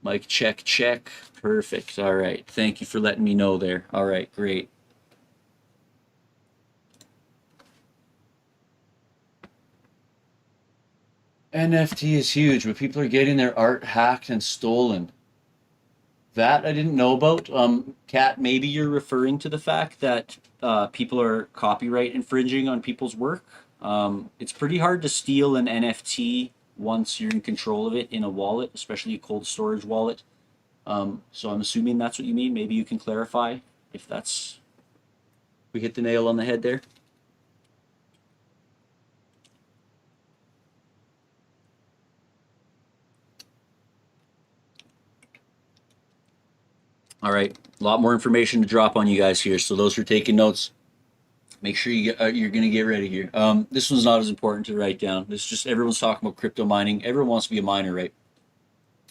Mic check, check. Perfect. All right. Thank you for letting me know there. All right, great. NFT is huge, but people are getting their art hacked and stolen. That I didn't know about. Kat, maybe you're referring to the fact that people are copyright infringing on people's work. It's pretty hard to steal an NFT once you're in control of it in a wallet, especially a cold storage wallet. So I'm assuming that's what you mean. Maybe you can clarify if that's we hit the nail on the head there. All right, a lot more information to drop on you guys here. So those who are taking notes, make sure you're going to get ready here. This one's not as important to write down. This is just everyone's talking about crypto mining. Everyone wants to be a miner, right?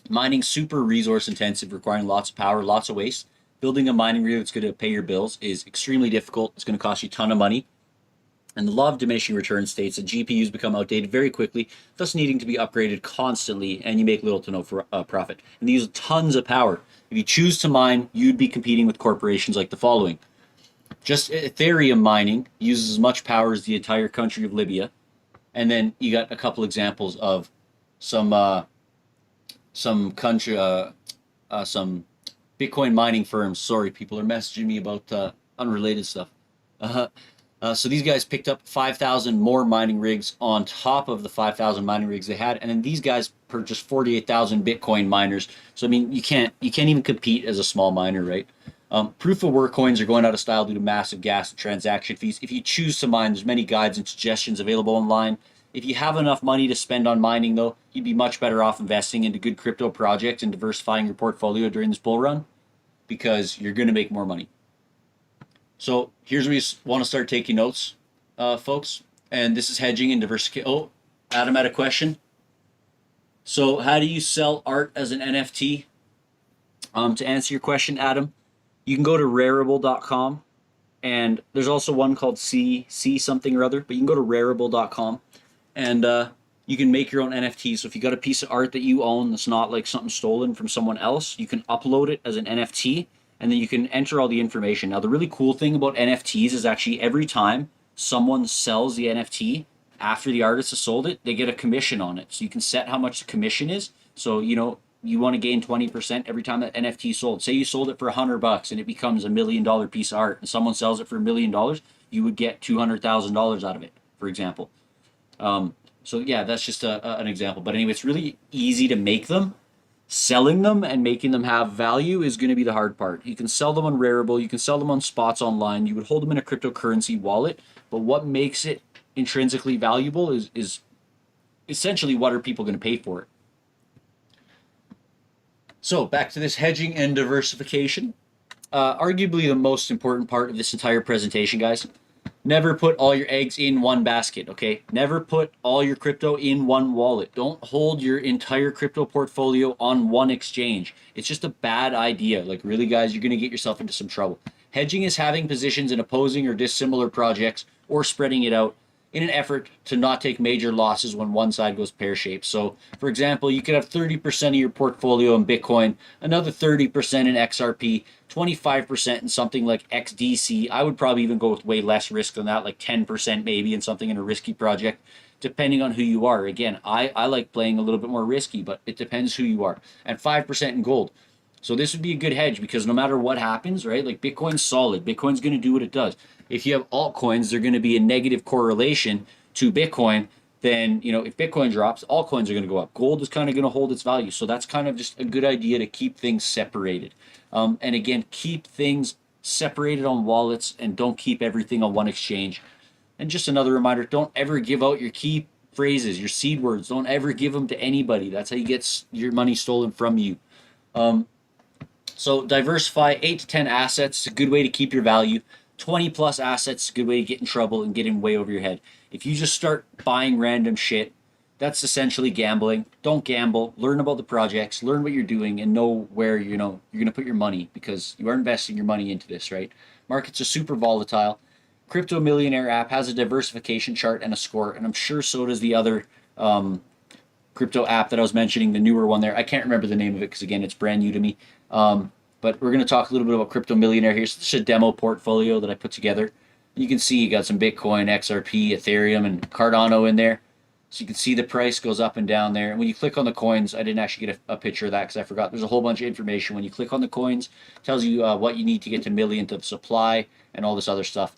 Mining super resource intensive, requiring lots of power, lots of waste. Building a mining rig that's going to pay your bills is extremely difficult. It's going to cost you a ton of money. And the law of diminishing returns states that GPUs become outdated very quickly, thus needing to be upgraded constantly, and you make little to no profit. And they use tons of power. If you choose to mine, you'd be competing with corporations like the following. Just Ethereum mining uses as much power as the entire country of Libya. And then you got a couple examples of some country, some Bitcoin mining firms. Sorry, people are messaging me about unrelated stuff. So these guys picked up 5,000 more mining rigs on top of the 5,000 mining rigs they had, and then these guys purchased 48,000 Bitcoin miners. So I mean, you can't even compete as a small miner, right? Proof of work coins are going out of style due to massive gas and transaction fees. If you choose to mine, there's many guides and suggestions available online. If you have enough money to spend on mining, though, you'd be much better off investing into good crypto projects and diversifying your portfolio during this bull run, because you're going to make more money. So here's where you want to start taking notes, folks. And this is hedging and diversification. Oh, Adam had a question. So how do you sell art as an NFT? To answer your question, Adam, you can go to rarible.com, and there's also one called C something or other, but you can go to rarible.com, and you can make your own NFT. So if you got a piece of art that you own that's not like something stolen from someone else, you can upload it as an NFT, and then you can enter all the information. Now, the really cool thing about NFTs is actually every time someone sells the NFT after the artist has sold it, they get a commission on it. So you can set how much the commission is. So, you want to gain 20% every time that NFT is sold. Say you sold it for $100 and it becomes $1 million piece of art, and someone sells it for $1 million, you would get $200,000 out of it, for example. So yeah, that's just an example. But anyway, it's really easy to make them. Selling them and making them have value is going to be the hard part. You can sell them on Rarible, you can sell them on spots online, you would hold them in a cryptocurrency wallet, but what makes it intrinsically valuable is essentially what are people going to pay for it. So back to this hedging and diversification. Arguably the most important part of this entire presentation, guys. Never put all your eggs in one basket, okay? Never put all your crypto in one wallet. Don't hold your entire crypto portfolio on one exchange. It's just a bad idea. Like, really, guys, you're going to get yourself into some trouble. Hedging is having positions in opposing or dissimilar projects or spreading it out in an effort to not take major losses when one side goes pear-shaped. So, for example, you could have 30% of your portfolio in Bitcoin, another 30% in XRP, 25% in something like XDC. I would probably even go with way less risk than that, like 10% maybe in something in a risky project, depending on who you are. Again, I like playing a little bit more risky, but it depends who you are. And 5% in gold. So this would be a good hedge, because no matter what happens, right? Like, Bitcoin's solid. Bitcoin's going to do what it does. If you have altcoins, they're going to be a negative correlation to Bitcoin. Then, if Bitcoin drops, altcoins are going to go up. Gold is kind of going to hold its value. So that's kind of just a good idea to keep things separated. And again, keep things separated on wallets and don't keep everything on one exchange. And just another reminder, don't ever give out your key phrases, your seed words. Don't ever give them to anybody. That's how you get your money stolen from you. So diversify 8 to 10 assets. It's a good way to keep your value. 20 plus assets, a good way to get in trouble and get in way over your head. If you just start buying random shit, that's essentially gambling. Don't gamble. Learn about the projects, learn what you're doing, and know where you're going to put your money, because you are investing your money into this, right? Markets are super volatile. Crypto Millionaire app has a diversification chart and a score, and I'm sure so does the other crypto app that I was mentioning, the newer one there. I can't remember the name of it because, again, it's brand new to me. But we're going to talk a little bit about Crypto Millionaire here. So this is a demo portfolio that I put together. You can see you got some Bitcoin, XRP, Ethereum, and Cardano in there. So you can see the price goes up and down there. And when you click on the coins, I didn't actually get a picture of that because I forgot. There's a whole bunch of information. When you click on the coins, it tells you what you need to get to millionth of supply and all this other stuff.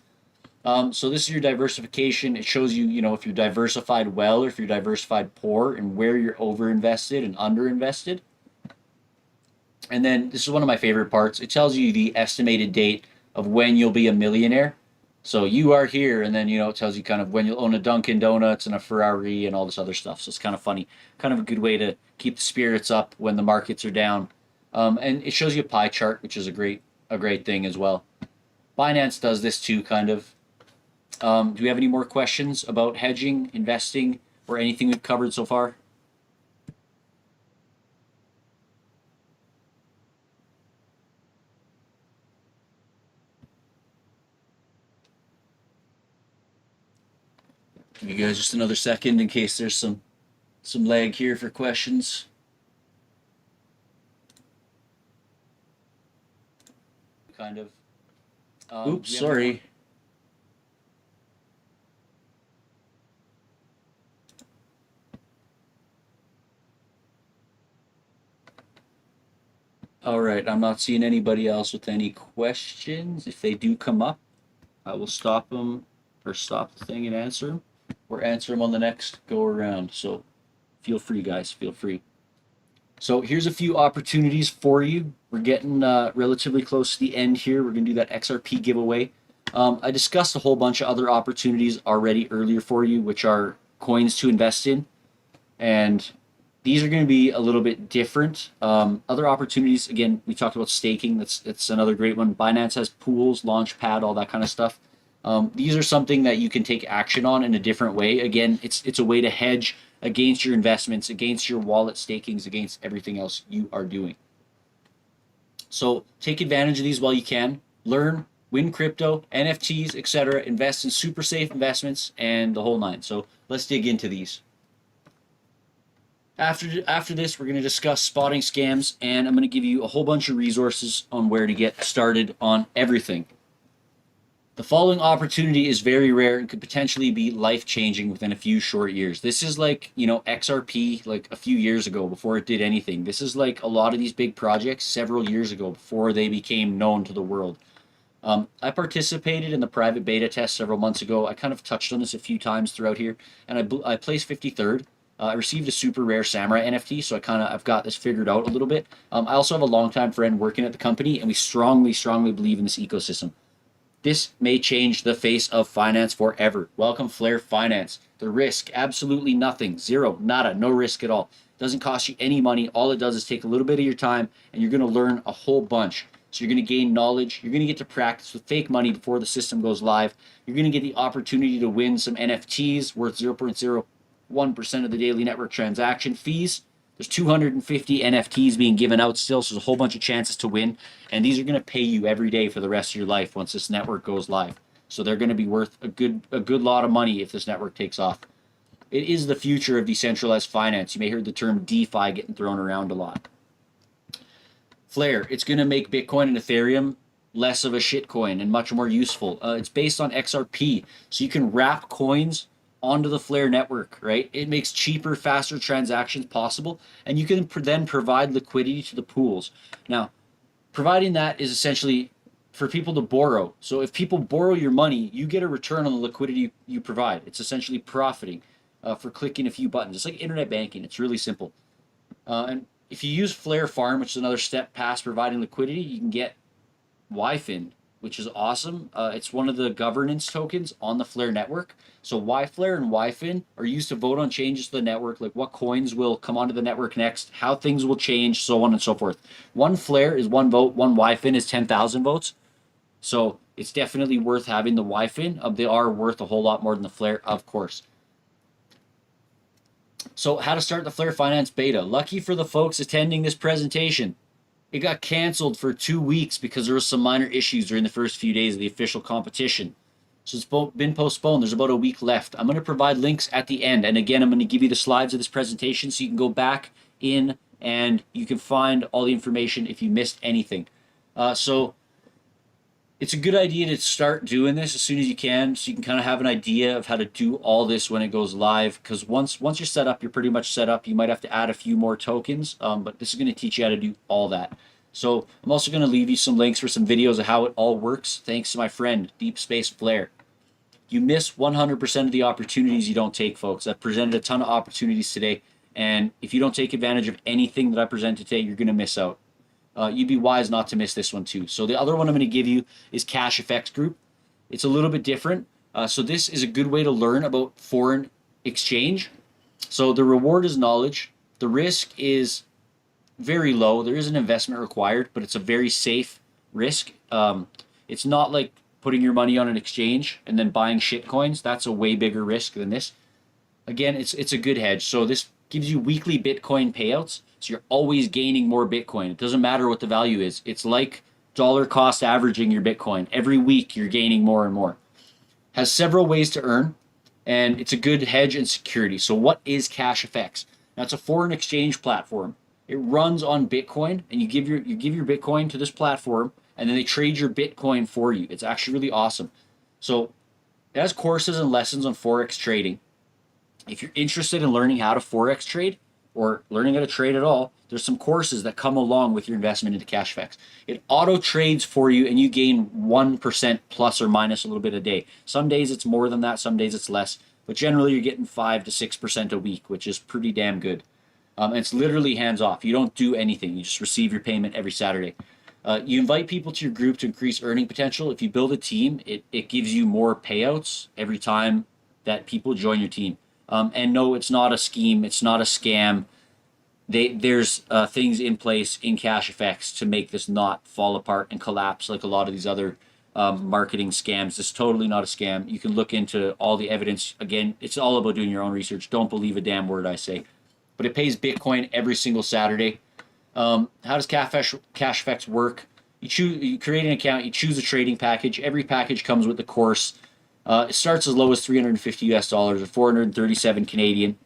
So this is your diversification. It shows you, if you're diversified well or if you're diversified poor, and where you're overinvested and underinvested. And then this is one of my favorite parts. It tells you the estimated date of when you'll be a millionaire. So you are here, and then, it tells you kind of when you'll own a Dunkin' Donuts and a Ferrari and all this other stuff. So it's kind of funny, kind of a good way to keep the spirits up when the markets are down. And it shows you a pie chart, which is a great thing as well. Binance does this too, kind of. Do we have any more questions about hedging, investing, or anything we've covered so far? Give you guys just another second in case there's some lag here for questions. Kind of. Oops, sorry. All right, I'm not seeing anybody else with any questions. If they do come up, I will stop them or stop the thing and answer them, or answer them on the next go around. So feel free, guys. Feel free. So here's a few opportunities for you. We're getting relatively close to the end here. We're going to do that XRP giveaway. I discussed a whole bunch of other opportunities already earlier for you, which are coins to invest in. And these are going to be a little bit different. Other opportunities, again, we talked about staking. That's another great one. Binance has pools, Launchpad, all that kind of stuff. These are something that you can take action on in a different way. Again, it's a way to hedge against your investments, against your wallet stakings, against everything else you are doing. So take advantage of these while you can. Learn, win crypto, NFTs, etc. Invest in super safe investments and the whole nine. So let's dig into these. After this, we're going to discuss spotting scams, and I'm going to give you a whole bunch of resources on where to get started on everything. The following opportunity is very rare and could potentially be life-changing within a few short years. This is like, XRP like a few years ago before it did anything. This is like a lot of these big projects several years ago before they became known to the world. I participated in the private beta test several months ago. I kind of touched on this a few times throughout here, and I placed 53rd. I received a super rare samurai NFT, so I've got this figured out a little bit. I also have a longtime friend working at the company, and we strongly believe in this ecosystem. This may change the face of finance forever. Welcome Flare Finance. The risk, absolutely nothing. Zero, nada, no risk at all. Doesn't cost you any money. All it does is take a little bit of your time, and you're going to learn a whole bunch. So you're going to gain knowledge. You're going to get to practice with fake money before the system goes live. You're going to get the opportunity to win some NFTs worth 0.01% of the daily network transaction fees. There's 250 NFTs being given out still, so there's a whole bunch of chances to win. And these are going to pay you every day for the rest of your life once this network goes live. So they're going to be worth a good lot of money if this network takes off. It is the future of decentralized finance. You may hear the term DeFi getting thrown around a lot. Flare, it's going to make Bitcoin and Ethereum less of a shitcoin and much more useful. It's based on XRP, so you can wrap coins onto the Flare network, right? It makes cheaper, faster transactions possible, and you can then provide liquidity to the pools. Now, providing that is essentially for people to borrow. So if people borrow your money, you get a return on the liquidity you provide. It's essentially profiting for clicking a few buttons. It's like internet banking. It's really simple. And if you use Flare Farm, which is another step past providing liquidity, you can get YFIN, which is awesome. It's one of the governance tokens on the Flare network. So YFlare and YFIN are used to vote on changes to the network, like what coins will come onto the network next, how things will change, so on and so forth. One Flare is one vote, one YFIN is 10,000 votes. So it's definitely worth having the YFIN. They are worth a whole lot more than the Flare, of course. So how to start the Flare Finance beta. Lucky for the folks attending this presentation, it got canceled for 2 weeks because there was some minor issues during the first few days of the official competition. So it's been postponed. There's about a week left. I'm going to provide links at the end. And again, I'm going to give you the slides of this presentation so you can go back in and you can find all the information if you missed anything. So it's a good idea to start doing this as soon as you can, so you can kind of have an idea of how to do all this when it goes live. Because once you're set up, you're pretty much set up. You might have to add a few more tokens, but this is going to teach you how to do all that. So I'm also going to leave you some links for some videos of how it all works, thanks to my friend, Deep Space Flare. You miss 100% of the opportunities you don't take, folks. I've presented a ton of opportunities today, and if you don't take advantage of anything that I presented today, you're going to miss out. You'd be wise not to miss this one too. So the other one I'm going to give you is Cash Effects Group. It's a little bit different. So this is a good way to learn about foreign exchange. So the reward is knowledge. The risk is very low. There is an investment required, but it's a very safe risk. It's not like putting your money on an exchange and then buying shit coins. That's a way bigger risk than this. Again, it's a good hedge. So this gives you weekly Bitcoin payouts. So you're always gaining more Bitcoin. It doesn't matter what the value is. It's like dollar cost averaging your Bitcoin. Every week you're gaining more and more. Has several ways to earn, and it's a good hedge and security. So what is CashFX? Now it's a foreign exchange platform. It runs on Bitcoin, and you give your Bitcoin to this platform, and then they trade your Bitcoin for you. It's actually really awesome. So it has courses and lessons on Forex trading. If you're interested in learning how to Forex trade or learning how to trade at all, there's some courses that come along with your investment into CashFX. It auto trades for you and you gain 1% plus or minus a little bit a day. Some days it's more than that, some days it's less, but generally you're getting 5 to 6% a week, which is pretty damn good. It's literally hands off. You don't do anything. You just receive your payment every Saturday. You invite people to your group to increase earning potential. If you build a team, it gives you more payouts every time that people join your team. And no, it's not a scheme. It's not a scam. There's things in place in CashFX to make this not fall apart and collapse like a lot of these other marketing scams. It's totally not a scam. You can look into all the evidence. Again, it's all about doing your own research. Don't believe a damn word I say. But it pays Bitcoin every single Saturday. How does CashFX work? You create an account. You choose a trading package. Every package comes with the course. It starts as low as $350 US or 437 Canadian,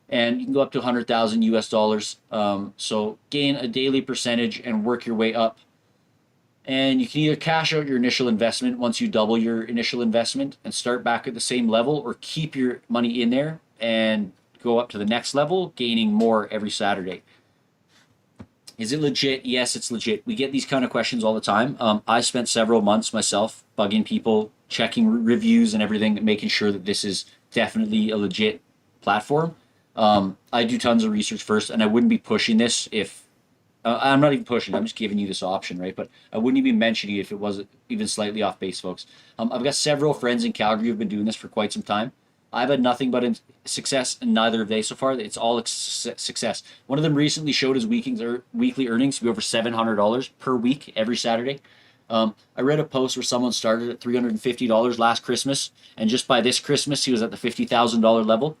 and you can go up to 100,000 US dollars. So gain a daily percentage and work your way up. And you can either cash out your initial investment once you double your initial investment and start back at the same level, or keep your money in there and go up to the next level, gaining more every Saturday. Is it legit? Yes, it's legit. We get these kind of questions all the time. I spent several months myself bugging people, checking reviews and everything, making sure that this is definitely a legit platform. I do tons of research first, and I wouldn't be pushing this if I'm not even pushing. I'm just giving you this option, right? But I wouldn't even mention it if it was even slightly off base, folks. I've got several friends in Calgary who've been doing this for quite some time. I've had nothing but success, and neither have they so far. It's all success. One of them recently showed his weekly earnings to be over $700 per week every Saturday. I read a post where someone started at $350 last Christmas, and just by this Christmas, he was at the $50,000 level.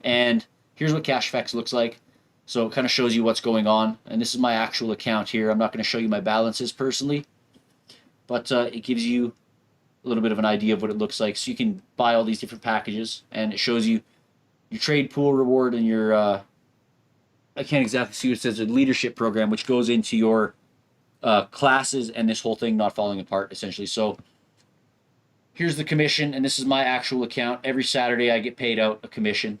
And here's what CashFX looks like. So it kind of shows you what's going on. And this is my actual account here. I'm not going to show you my balances personally, but it gives you a little bit of an idea of what it looks like. So you can buy all these different packages, and it shows you your trade pool reward and your I can't exactly see what it says, a leadership program, which goes into your classes and this whole thing not falling apart essentially. So here's the commission, and this is my actual account. Every Saturday I get paid out a commission.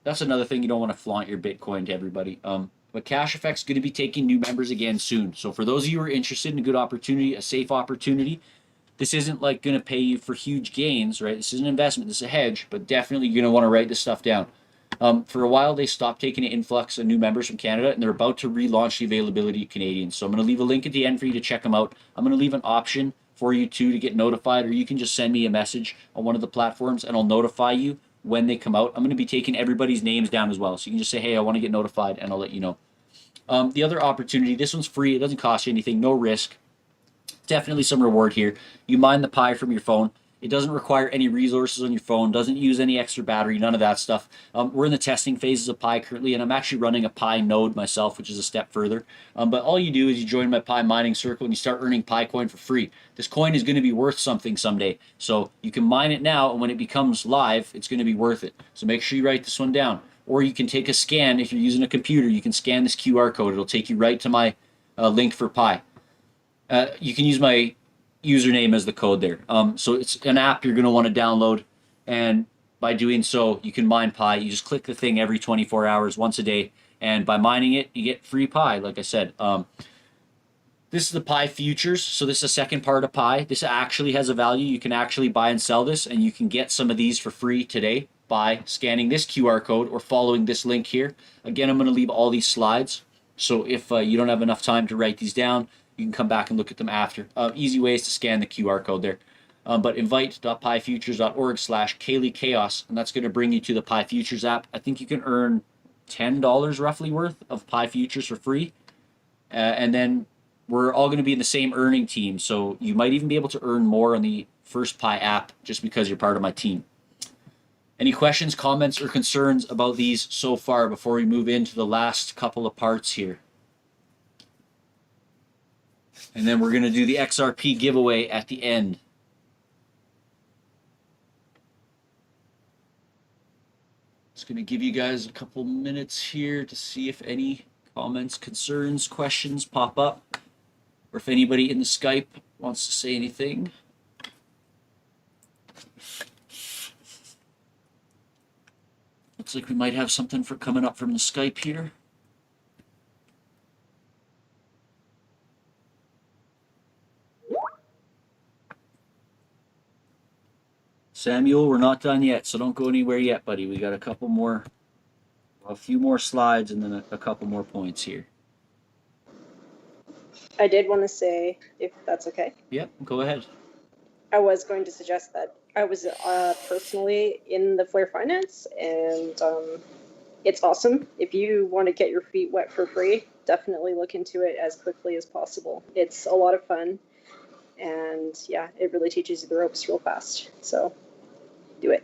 That's another thing, you don't want to flaunt your Bitcoin to everybody. But CashFX is going to be taking new members again soon. So for those of you who are interested in a good opportunity, a safe opportunity, this isn't like going to pay you for huge gains, right? This is an investment, this is a hedge, but definitely you're going to want to write this stuff down. For a while, they stopped taking an influx of new members from Canada, and they're about to relaunch the availability of Canadians. So I'm going to leave a link at the end for you to check them out. I'm going to leave an option for you too to get notified, or you can just send me a message on one of the platforms, and I'll notify you when they come out. I'm going to be taking everybody's names down as well. So you can just say, hey, I want to get notified, and I'll let you know. The other opportunity, this one's free. It doesn't cost you anything, no risk. Definitely some reward here. You mine the Pi from your phone. It doesn't require any resources on your phone, doesn't use any extra battery, none of that stuff. We're in the testing phases of Pi currently, and I'm actually running a Pi node myself, which is a step further. But all you do is you join my Pi mining circle and you start earning Pi coin for free. This coin is going to be worth something someday. So you can mine it now, and when it becomes live, it's going to be worth it. So make sure you write this one down. Or you can take a scan. If you're using a computer, you can scan this QR code. It'll take you right to my link for Pi. You can use my username as the code there. So it's an app you're going to want to download, and by doing so, you can mine Pi. You just click the thing every 24 hours, once a day, and by mining it, you get free Pi, like I said. This is the Pi futures, so this is the second part of Pi. This actually has a value. You can actually buy and sell this, and you can get some of these for free today by scanning this QR code or following this link here. Again, I'm going to leave all these slides, so if you don't have enough time to write these down, you can come back and look at them after. Easy ways to scan the QR code there. But invite.pifutures.org/KayleeKhaos, and that's going to bring you to the Pi Futures app. I think you can earn $10 roughly worth of Pi futures for free. And then we're all going to be in the same earning team. So you might even be able to earn more on the First Pi app just because you're part of my team. Any questions, comments, or concerns about these so far before we move into the last couple of parts here? And then we're going to do the XRP giveaway at the end. Just going to give you guys a couple minutes here to see if any comments, concerns, questions pop up, or if anybody in the Skype wants to say anything. Looks like we might have something for coming up from the Skype here. Samuel, we're not done yet, so don't go anywhere yet, buddy. We got a few more slides and then a couple more points here. I did want to say, if that's okay. Yep, go ahead. I was going to suggest that I was personally in the Flare Finance, and it's awesome. If you want to get your feet wet for free, definitely look into it as quickly as possible. It's a lot of fun, and yeah, it really teaches you the ropes real fast. So do it.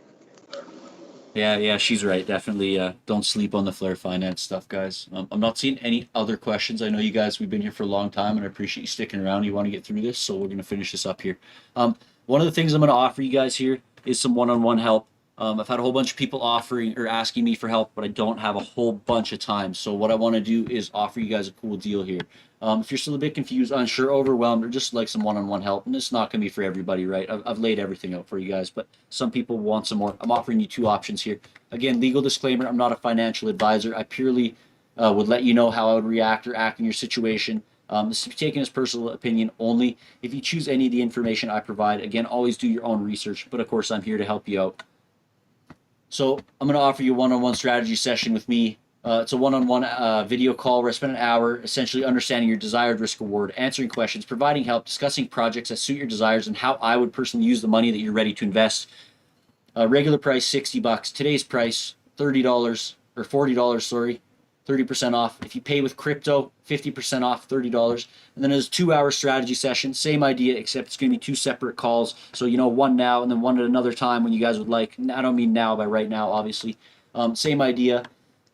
Yeah, she's right. Definitely don't sleep on the Flare Finance stuff, guys. I'm not seeing any other questions. I know you guys, we've been here for a long time, and I appreciate you sticking around. You want to get through this, so we're going to finish this up here. One of the things I'm going to offer you guys here is some one-on-one help. I've had a whole bunch of people offering or asking me for help, but I don't have a whole bunch of time. So what I want to do is offer you guys a cool deal here. If you're still a bit confused, unsure, overwhelmed, or just like some one-on-one help, and it's not going to be for everybody, right? I've laid everything out for you guys, but some people want some more. I'm offering you two options here. Again, legal disclaimer, I'm not a financial advisor. I purely would let you know how I would react or act in your situation. This is to be taken as personal opinion only. If you choose any of the information I provide, again, always do your own research, but of course I'm here to help you out. So I'm going to offer you a one-on-one strategy session with me. It's a one-on-one video call where I spend an hour essentially understanding your desired risk reward, answering questions, providing help, discussing projects that suit your desires, and how I would personally use the money that you're ready to invest. Regular price $60. Today's price $30 or $40, sorry. 30% off. If you pay with crypto, 50% off, $30. And then there's a 2-hour strategy session. Same idea, except it's going to be 2 separate calls. So, one now and then one at another time when you guys would like. I don't mean now by right now, obviously. Same idea.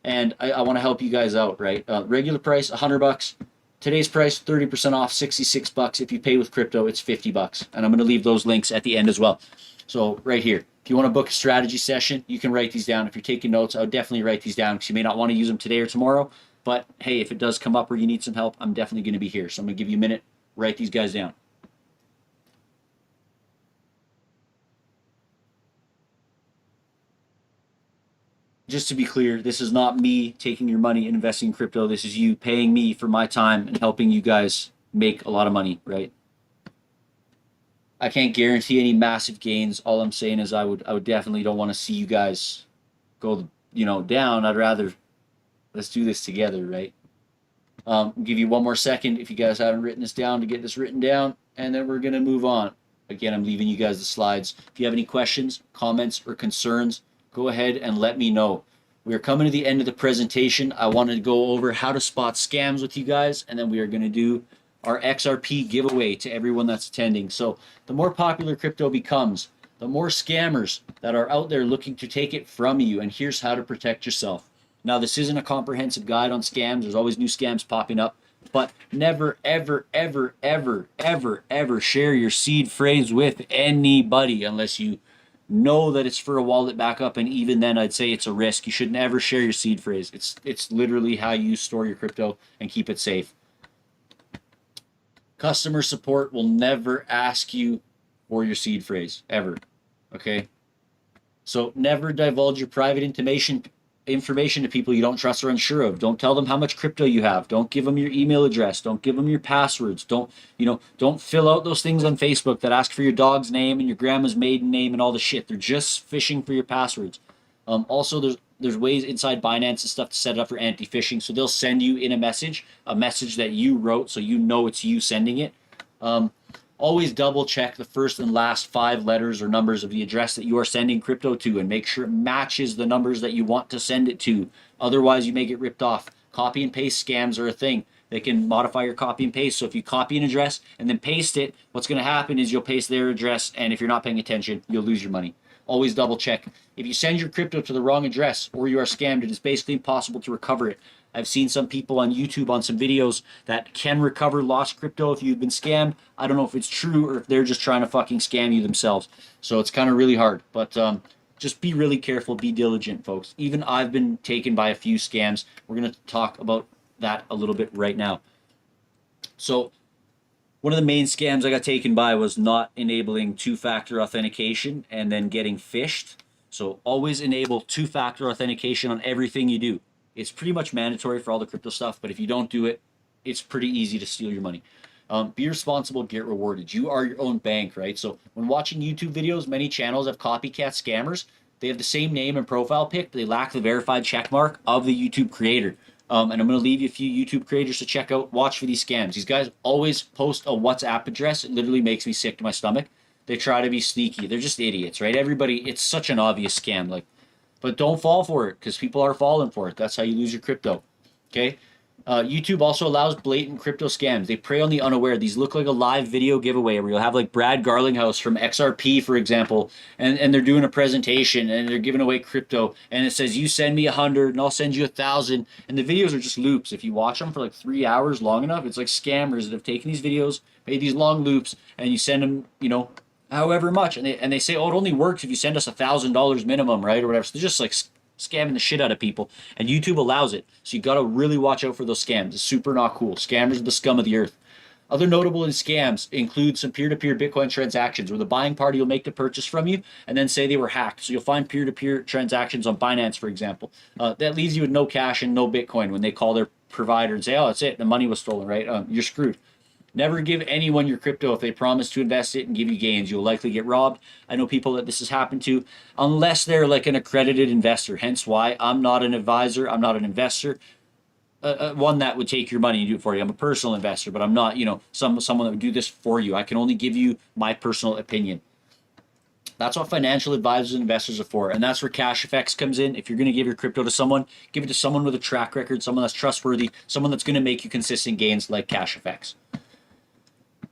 And I want to help you guys out, right? Regular price, $100. Today's price, 30% off, $66. If you pay with crypto, it's $50. And I'm going to leave those links at the end as well. So right here. If you want to book a strategy session, you can write these down. If you're taking notes, I would definitely write these down because you may not want to use them today or tomorrow. But hey, if it does come up where you need some help, I'm definitely going to be here. So I'm going to give you a minute, write these guys down. Just to be clear, this is not me taking your money and investing in crypto. This is you paying me for my time and helping you guys make a lot of money, right? I can't guarantee any massive gains. All I'm saying is I would definitely don't want to see you guys go, down. I'd rather let's do this together, right? I'll give you one more second if you guys haven't written this down to get this written down, and then we're going to move on. Again, I'm leaving you guys the slides. If you have any questions, comments, or concerns, go ahead and let me know. We are coming to the end of the presentation. I wanted to go over how to spot scams with you guys, and then we are going to do our XRP giveaway to everyone that's attending. So the more popular crypto becomes, the more scammers that are out there looking to take it from you, and here's how to protect yourself. Now, this isn't a comprehensive guide on scams. There's always new scams popping up, but never, ever, ever, ever, ever, ever share your seed phrase with anybody unless you know that it's for a wallet backup, and even then I'd say it's a risk. You should never share your seed phrase. It's literally how you store your crypto and keep it safe. Customer support will never ask you for your seed phrase, ever. Okay? So never divulge your private information to people you don't trust or unsure of. Don't tell them how much crypto you have. Don't give them your email address. Don't give them your passwords. Don't fill out those things on Facebook that ask for your dog's name and your grandma's maiden name and all the shit. They're just phishing for your passwords. Also, there's ways inside Binance and stuff to set it up for anti-phishing. So they'll send you in a message that you wrote, so you know it's you sending it. always double check the first and last 5 letters or numbers of the address that you are sending crypto to and make sure it matches the numbers that you want to send it to. Otherwise, you may get ripped off. Copy and paste scams are a thing. They can modify your copy and paste. So if you copy an address and then paste it, what's going to happen is you'll paste their address, and if you're not paying attention, you'll lose your money. Always double check. If you send your crypto to the wrong address or you are scammed, it is basically impossible to recover it. I've seen some people on YouTube on some videos that can recover lost crypto if you've been scammed. I don't know if it's true or if they're just trying to fucking scam you themselves. So it's kind of really hard. But just be really careful. Be diligent, folks. Even I've been taken by a few scams. We're going to talk about that a little bit right now. So one of the main scams I got taken by was not enabling 2-factor authentication and then getting phished. So always enable 2-factor authentication on everything you do. It's pretty much mandatory for all the crypto stuff, but if you don't do it, it's pretty easy to steal your money. Be responsible, get rewarded. You are your own bank, right? So when watching YouTube videos, many channels have copycat scammers. They have the same name and profile pic, but they lack the verified checkmark of the YouTube creator. And I'm going to leave you a few YouTube creators to check out. Watch for these scams. These guys always post a WhatsApp address. It literally makes me sick to my stomach. They try to be sneaky. They're just idiots, right? Everybody, it's such an obvious scam. But don't fall for it because people are falling for it. That's how you lose your crypto. Okay? YouTube also allows blatant crypto scams. They prey on the unaware. These look like a live video giveaway where you'll have like Brad Garlinghouse from XRP, for example, and they're doing a presentation and they're giving away crypto. And it says, you send me 100 and I'll send you 1,000. And the videos are just loops. If you watch them for like 3 hours long enough, it's like scammers that have taken these videos, made these long loops, and you send them, however much, and they say, oh, it only works if you send us $1,000 minimum, right, or whatever. So they're just like scamming the shit out of people, and YouTube allows it. So you got to really watch out for those scams. It's super not cool. Scammers are the scum of the earth. Other notable scams include some peer-to-peer Bitcoin transactions where the buying party will make the purchase from you and then say they were hacked. So you'll find peer-to-peer transactions on Binance, for example. That leaves you with no cash and no Bitcoin when they call their provider and say, oh, that's it, the money was stolen, right? You're screwed. Never give anyone your crypto if they promise to invest it and give you gains. You'll likely get robbed. I know people that this has happened to, unless they're like an accredited investor. Hence why I'm not an advisor. I'm not an investor. One that would take your money and do it for you. I'm a personal investor, but I'm not, someone that would do this for you. I can only give you my personal opinion. That's what financial advisors and investors are for. And that's where Cash FX comes in. If you're going to give your crypto to someone, give it to someone with a track record, someone that's trustworthy, someone that's going to make you consistent gains like Cash FX.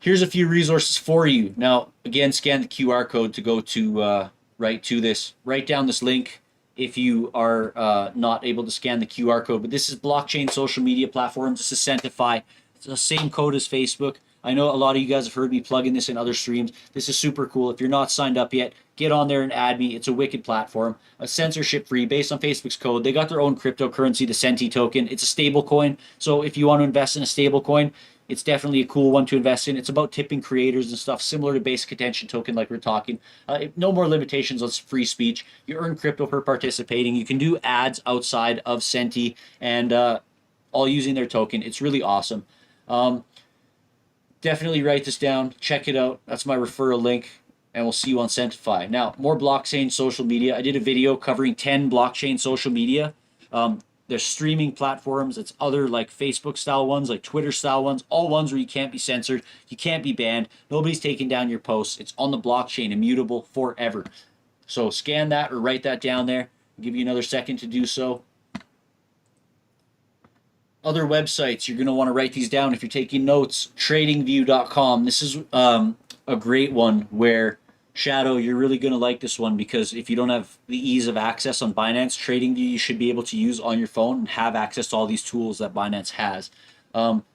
Here's a few resources for you. Now, again, scan the QR code to go to right to this. Write down this link if you are not able to scan the QR code. But this is blockchain social media platforms. This is Centify. It's the same code as Facebook. I know a lot of you guys have heard me plugging this in other streams. This is super cool. If you're not signed up yet, get on there and add me. It's a wicked platform. Censorship free based on Facebook's code. They got their own cryptocurrency, the Centi token. It's a stable coin. So if you want to invest in a stable coin, it's definitely a cool one to invest in. It's about tipping creators and stuff, similar to basic attention token like we're talking. No more limitations on free speech. You earn crypto for participating. You can do ads outside of Centi and all using their token. It's really awesome. Definitely write this down. Check it out. That's my referral link. And we'll see you on Centify. Now, more blockchain social media. I did a video covering 10 blockchain social media. There's streaming platforms. It's other like Facebook style ones, like Twitter style ones, all ones where you can't be censored. You can't be banned. Nobody's taking down your posts. It's on the blockchain, immutable forever. So scan that or write that down there. I'll give you another second to do so. Other websites, you're going to want to write these down if you're taking notes. Tradingview.com. This is a great one where Shadow, you're really going to like this one because if you don't have the ease of access on Binance, TradingView you should be able to use on your phone and have access to all these tools that Binance has.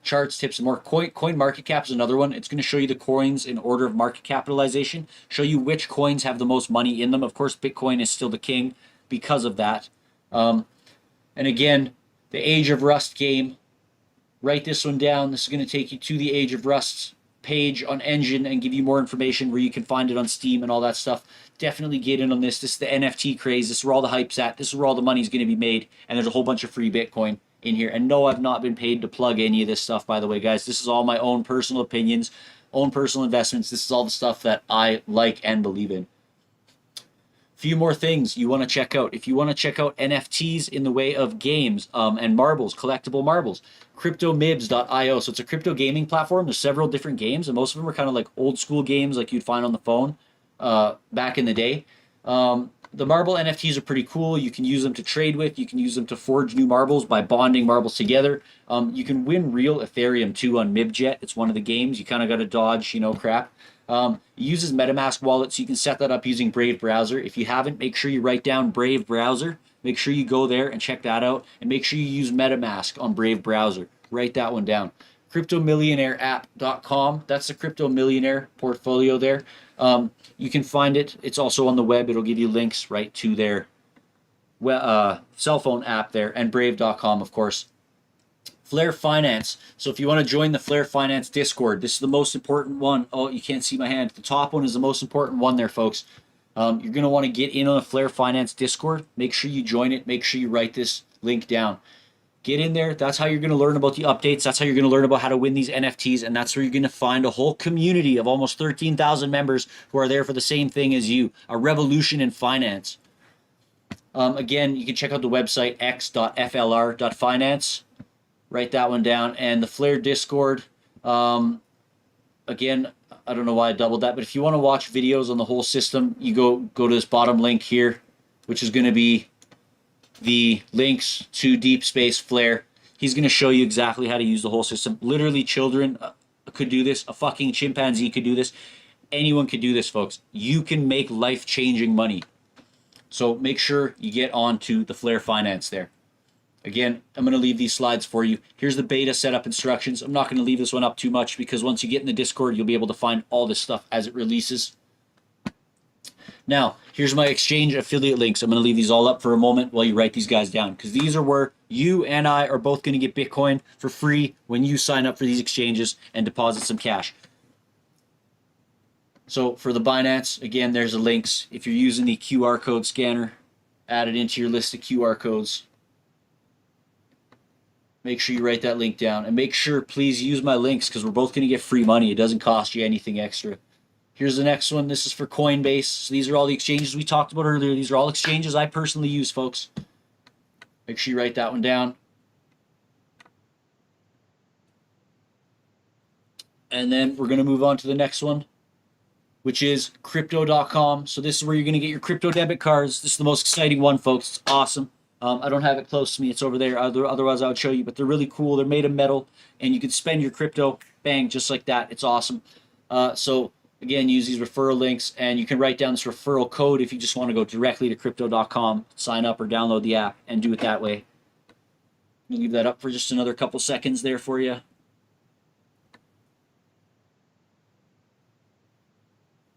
Charts, tips, and more. CoinMarketCap is another one. It's going to show you the coins in order of market capitalization, show you which coins have the most money in them. Of course, Bitcoin is still the king because of that. And again, the Age of Rust game. Write this one down. This is going to take you to the Age of Rust page on Engine and give you more information where you can find it on Steam and all that stuff. Definitely get in on this. This is the NFT craze. This is where all the hype's at. This is where all the money's going to be made. And there's a whole bunch of free Bitcoin in here. And no, I've not been paid to plug any of this stuff, by the way, guys. This is all my own personal opinions, own personal investments. This is all the stuff that I like and believe in. Few more things you want to check out. If you want to check out NFTs in the way of games and marbles, collectible marbles, cryptomibs.io. So it's a crypto gaming platform. There's several different games, and most of them are kind of like old school games like you'd find on the phone back in the day. The marble NFTs are pretty cool. You can use them to trade with. You can use them to forge new marbles by bonding marbles together. You can win real Ethereum too on MibJet. It's one of the games. You kind of got to dodge, crap. It uses MetaMask wallet, so you can set that up using Brave browser. If you haven't, make sure you write down Brave browser. Make sure you go there and check that out, and make sure you use MetaMask on Brave browser. Write that one down. CryptoMillionaireApp.com. That's the Crypto Millionaire portfolio there. You can find it. It's also on the web. It'll give you links right to their cell phone app there, and Brave.com, of course. Flare Finance. So if you want to join the Flare Finance Discord, this is the most important one. Oh, you can't see my hand. The top one is the most important one there, folks. You're going to want to get in on the Flare Finance Discord. Make sure you join it. Make sure you write this link down. Get in there. That's how you're going to learn about the updates. That's how you're going to learn about how to win these NFTs. And that's where you're going to find a whole community of almost 13,000 members who are there for the same thing as you. A revolution in finance. Again, you can check out the website x.flr.finance. Write that one down. And the Flare Discord, again, I don't know why I doubled that, but if you want to watch videos on the whole system, you go to this bottom link here, which is going to be the links to Deep Space Flare. He's going to show you exactly how to use the whole system. Literally, children could do this. A fucking chimpanzee could do this. Anyone could do this, folks. You can make life-changing money. So make sure you get on to the Flare Finance there. Again, I'm going to leave these slides for you. Here's the beta setup instructions. I'm not going to leave this one up too much because once you get in the Discord, you'll be able to find all this stuff as it releases. Now, here's my exchange affiliate links. I'm going to leave these all up for a moment while you write these guys down, because these are where you and I are both going to get Bitcoin for free when you sign up for these exchanges and deposit some cash. So for the Binance, again, there's the links. If you're using the QR code scanner, add it into your list of QR codes. Make sure you write that link down, and make sure, please, use my links because we're both going to get free money. It doesn't cost you anything extra. Here's the next one. This is for Coinbase. So these are all the exchanges we talked about earlier. These are all exchanges I personally use, folks. Make sure you write that one down. And then we're going to move on to the next one, which is crypto.com. So this is where you're going to get your crypto debit cards. This is the most exciting one, folks. It's awesome. I don't have it close to me. It's over there. Otherwise, I would show you. But they're really cool. They're made of metal, and you can spend your crypto, bang, just like that. It's awesome. So, again, use these referral links, and you can write down this referral code if you just want to go directly to crypto.com, sign up or download the app, and do it that way. I'll leave that up for just another couple seconds there for you.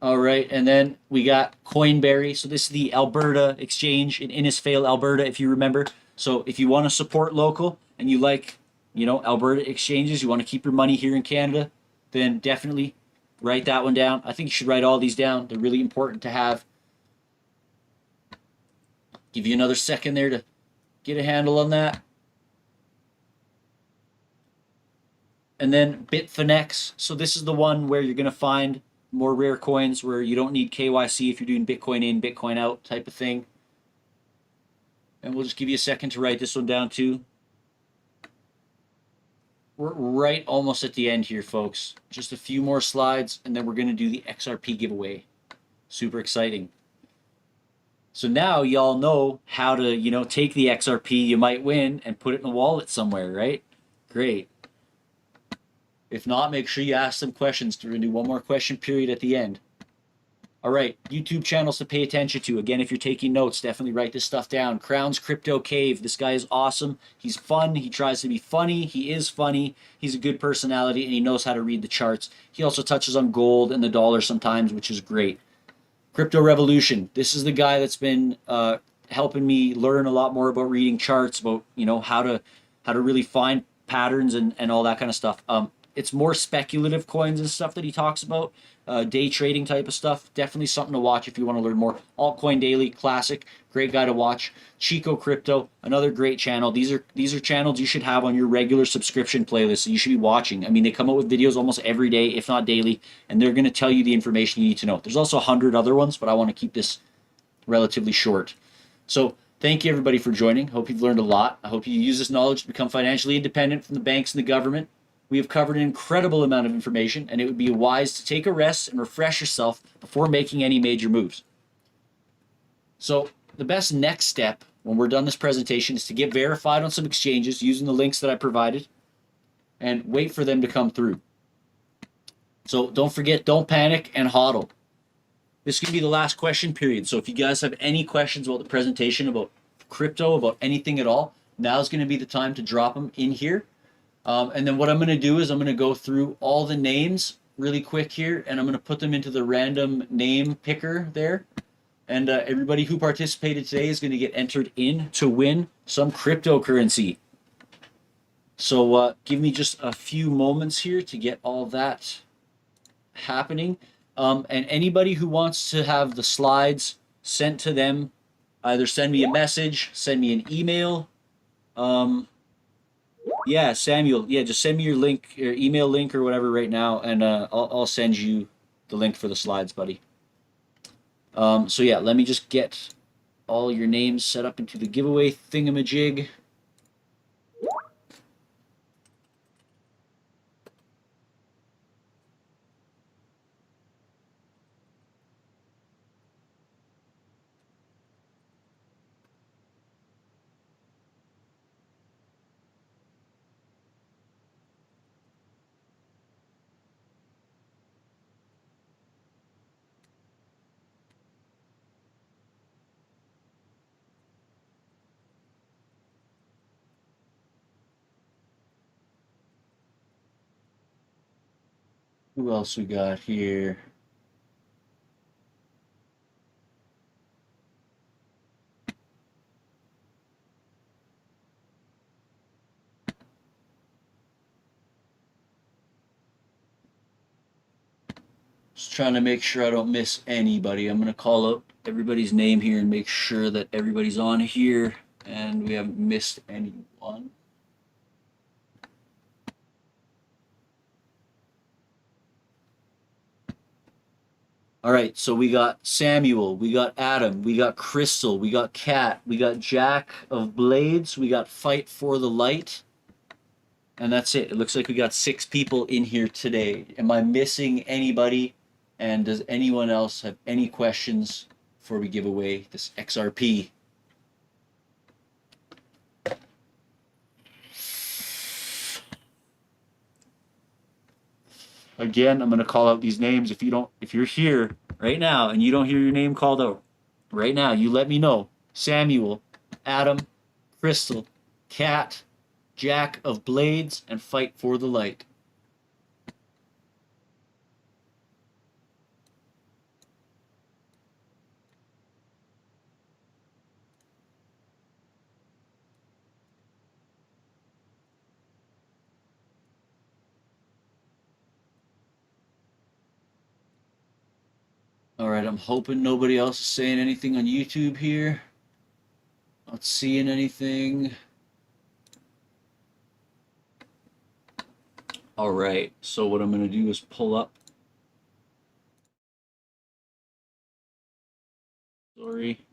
All right, and then we got Coinberry. So this is the Alberta exchange in Innisfail, Alberta, if you remember. So if you want to support local and you like, Alberta exchanges, you want to keep your money here in Canada, then definitely write that one down. I think you should write all these down. They're really important to have. Give you another second there to get a handle on that. And then Bitfinex. So this is the one where you're going to find more rare coins where you don't need KYC if you're doing Bitcoin in, Bitcoin out type of thing. And we'll just give you a second to write this one down too. We're right almost at the end here, folks. Just a few more slides, and then we're going to do the XRP giveaway. Super exciting. So now y'all know how to, take the XRP you might win and put it in a wallet somewhere, right? Great. If not, make sure you ask some questions. We're going to do one more question period at the end. All right, YouTube channels to pay attention to. Again, if you're taking notes, definitely write this stuff down. Crown's Crypto Cave. This guy is awesome. He's fun. He tries to be funny. He is funny. He's a good personality, and he knows how to read the charts. He also touches on gold and the dollar sometimes, which is great. Crypto Revolution. This is the guy that's been helping me learn a lot more about reading charts, about how to really find patterns and all that kind of stuff. It's more speculative coins and stuff that he talks about, day trading type of stuff. Definitely something to watch if you want to learn more. Altcoin Daily, classic, great guy to watch. Chico Crypto, another great channel. These are channels you should have on your regular subscription playlist that you should be watching. I mean, they come out with videos almost every day, if not daily, and they're going to tell you the information you need to know. There's also 100 other ones, but I want to keep this relatively short. So thank you everybody for joining. Hope you've learned a lot. I hope you use this knowledge to become financially independent from the banks and the government. We have covered an incredible amount of information, and it would be wise to take a rest and refresh yourself before making any major moves. So the best next step when we're done this presentation is to get verified on some exchanges using the links that I provided and wait for them to come through. So don't forget, don't panic and hodl. This is going to be the last question period. So if you guys have any questions about the presentation, about crypto, about anything at all, now is going to be the time to drop them in here. And then what I'm going to do is I'm going to go through all the names really quick here, and I'm going to put them into the random name picker there. And everybody who participated today is going to get entered in to win some cryptocurrency. So give me just a few moments here to get all that happening. And anybody who wants to have the slides sent to them, either send me a message, send me an email. Yeah, Samuel. Yeah, just send me your link, your email link or whatever right now, and I'll send you the link for the slides, buddy. So yeah, let me just get all your names set up into the giveaway thingamajig. Who else we got here? Just trying to make sure I don't miss anybody. I'm going to call out everybody's name here and make sure that everybody's on here and we haven't missed anyone. All right, so we got Samuel, we got Adam, we got Crystal, we got Kat, we got Jack of Blades, we got Fight for the Light, and that's it. It looks like we got 6 people in here today. Am I missing anybody? And does anyone else have any questions before we give away this XRP? Again, I'm going to call out these names. If you're here right now and you don't hear your name called out right now, you let me know. Samuel, Adam, Crystal, Kat, Jack of Blades, and Fight for the Light. All right, I'm hoping nobody else is saying anything on YouTube here. Not seeing anything. All right, so what I'm going to do is pull up. Sorry.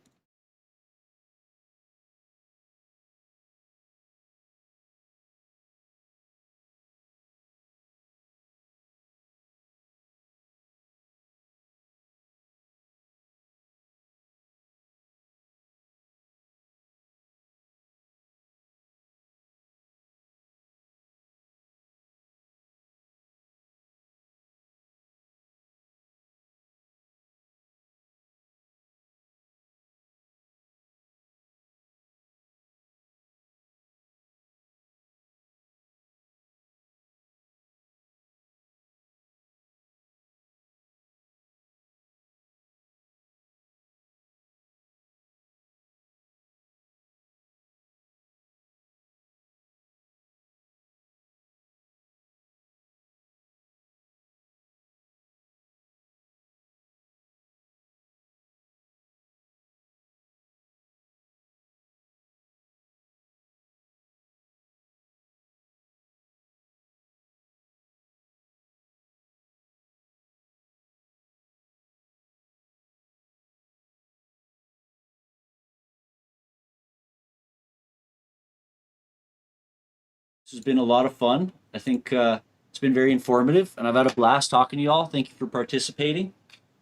This has been a lot of fun. I think it's been very informative, and I've had a blast talking to y'all. Thank you for participating.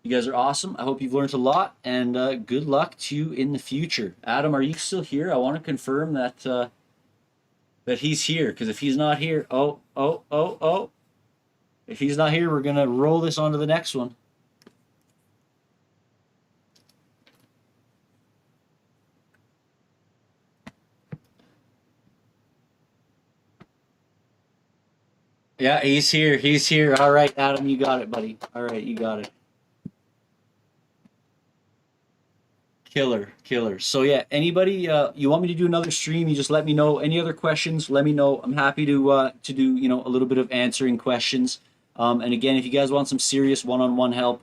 You guys are awesome. I hope you've learned a lot, and good luck to you in the future. Adam, are you still here? I want to confirm that he's here, because if he's not here, oh, if he's not here, we're gonna roll this on to the next one. Yeah, he's here. He's here. All right, Adam, you got it, buddy. All right, you got it. Killer, killer. So yeah, anybody you want me to do another stream, you just let me know. Any other questions, let me know. I'm happy to do, a little bit of answering questions. And again, if you guys want some serious one-on-one help,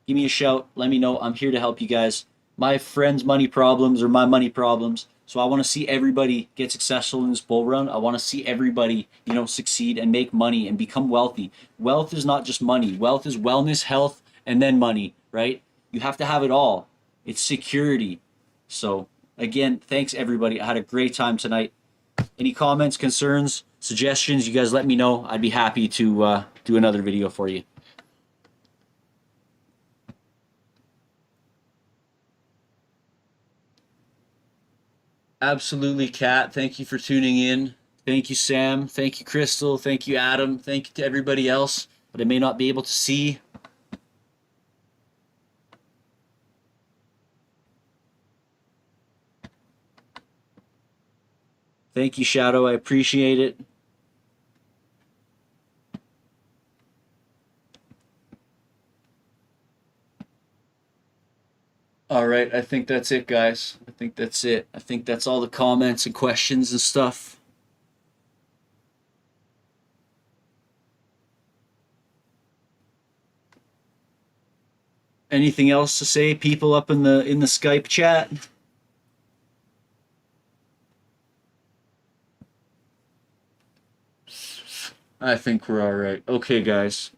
give me a shout. Let me know. I'm here to help you guys. My friends' money problems are my money problems. So I want to see everybody get successful in this bull run. I want to see everybody, succeed and make money and become wealthy. Wealth is not just money. Wealth is wellness, health, and then money, right? You have to have it all. It's security. So again, thanks everybody. I had a great time tonight. Any comments, concerns, suggestions, you guys let me know. I'd be happy to do another video for you. Absolutely, Kat. Thank you for tuning in. Thank you, Sam. Thank you, Crystal. Thank you, Adam. Thank you to everybody else that I may not be able to see. Thank you, Shadow. I appreciate it. All right, I think that's it, guys. I think that's it. I think that's all the comments and questions and stuff. Anything else to say, people up in the Skype chat? I think we're all right. Okay, guys.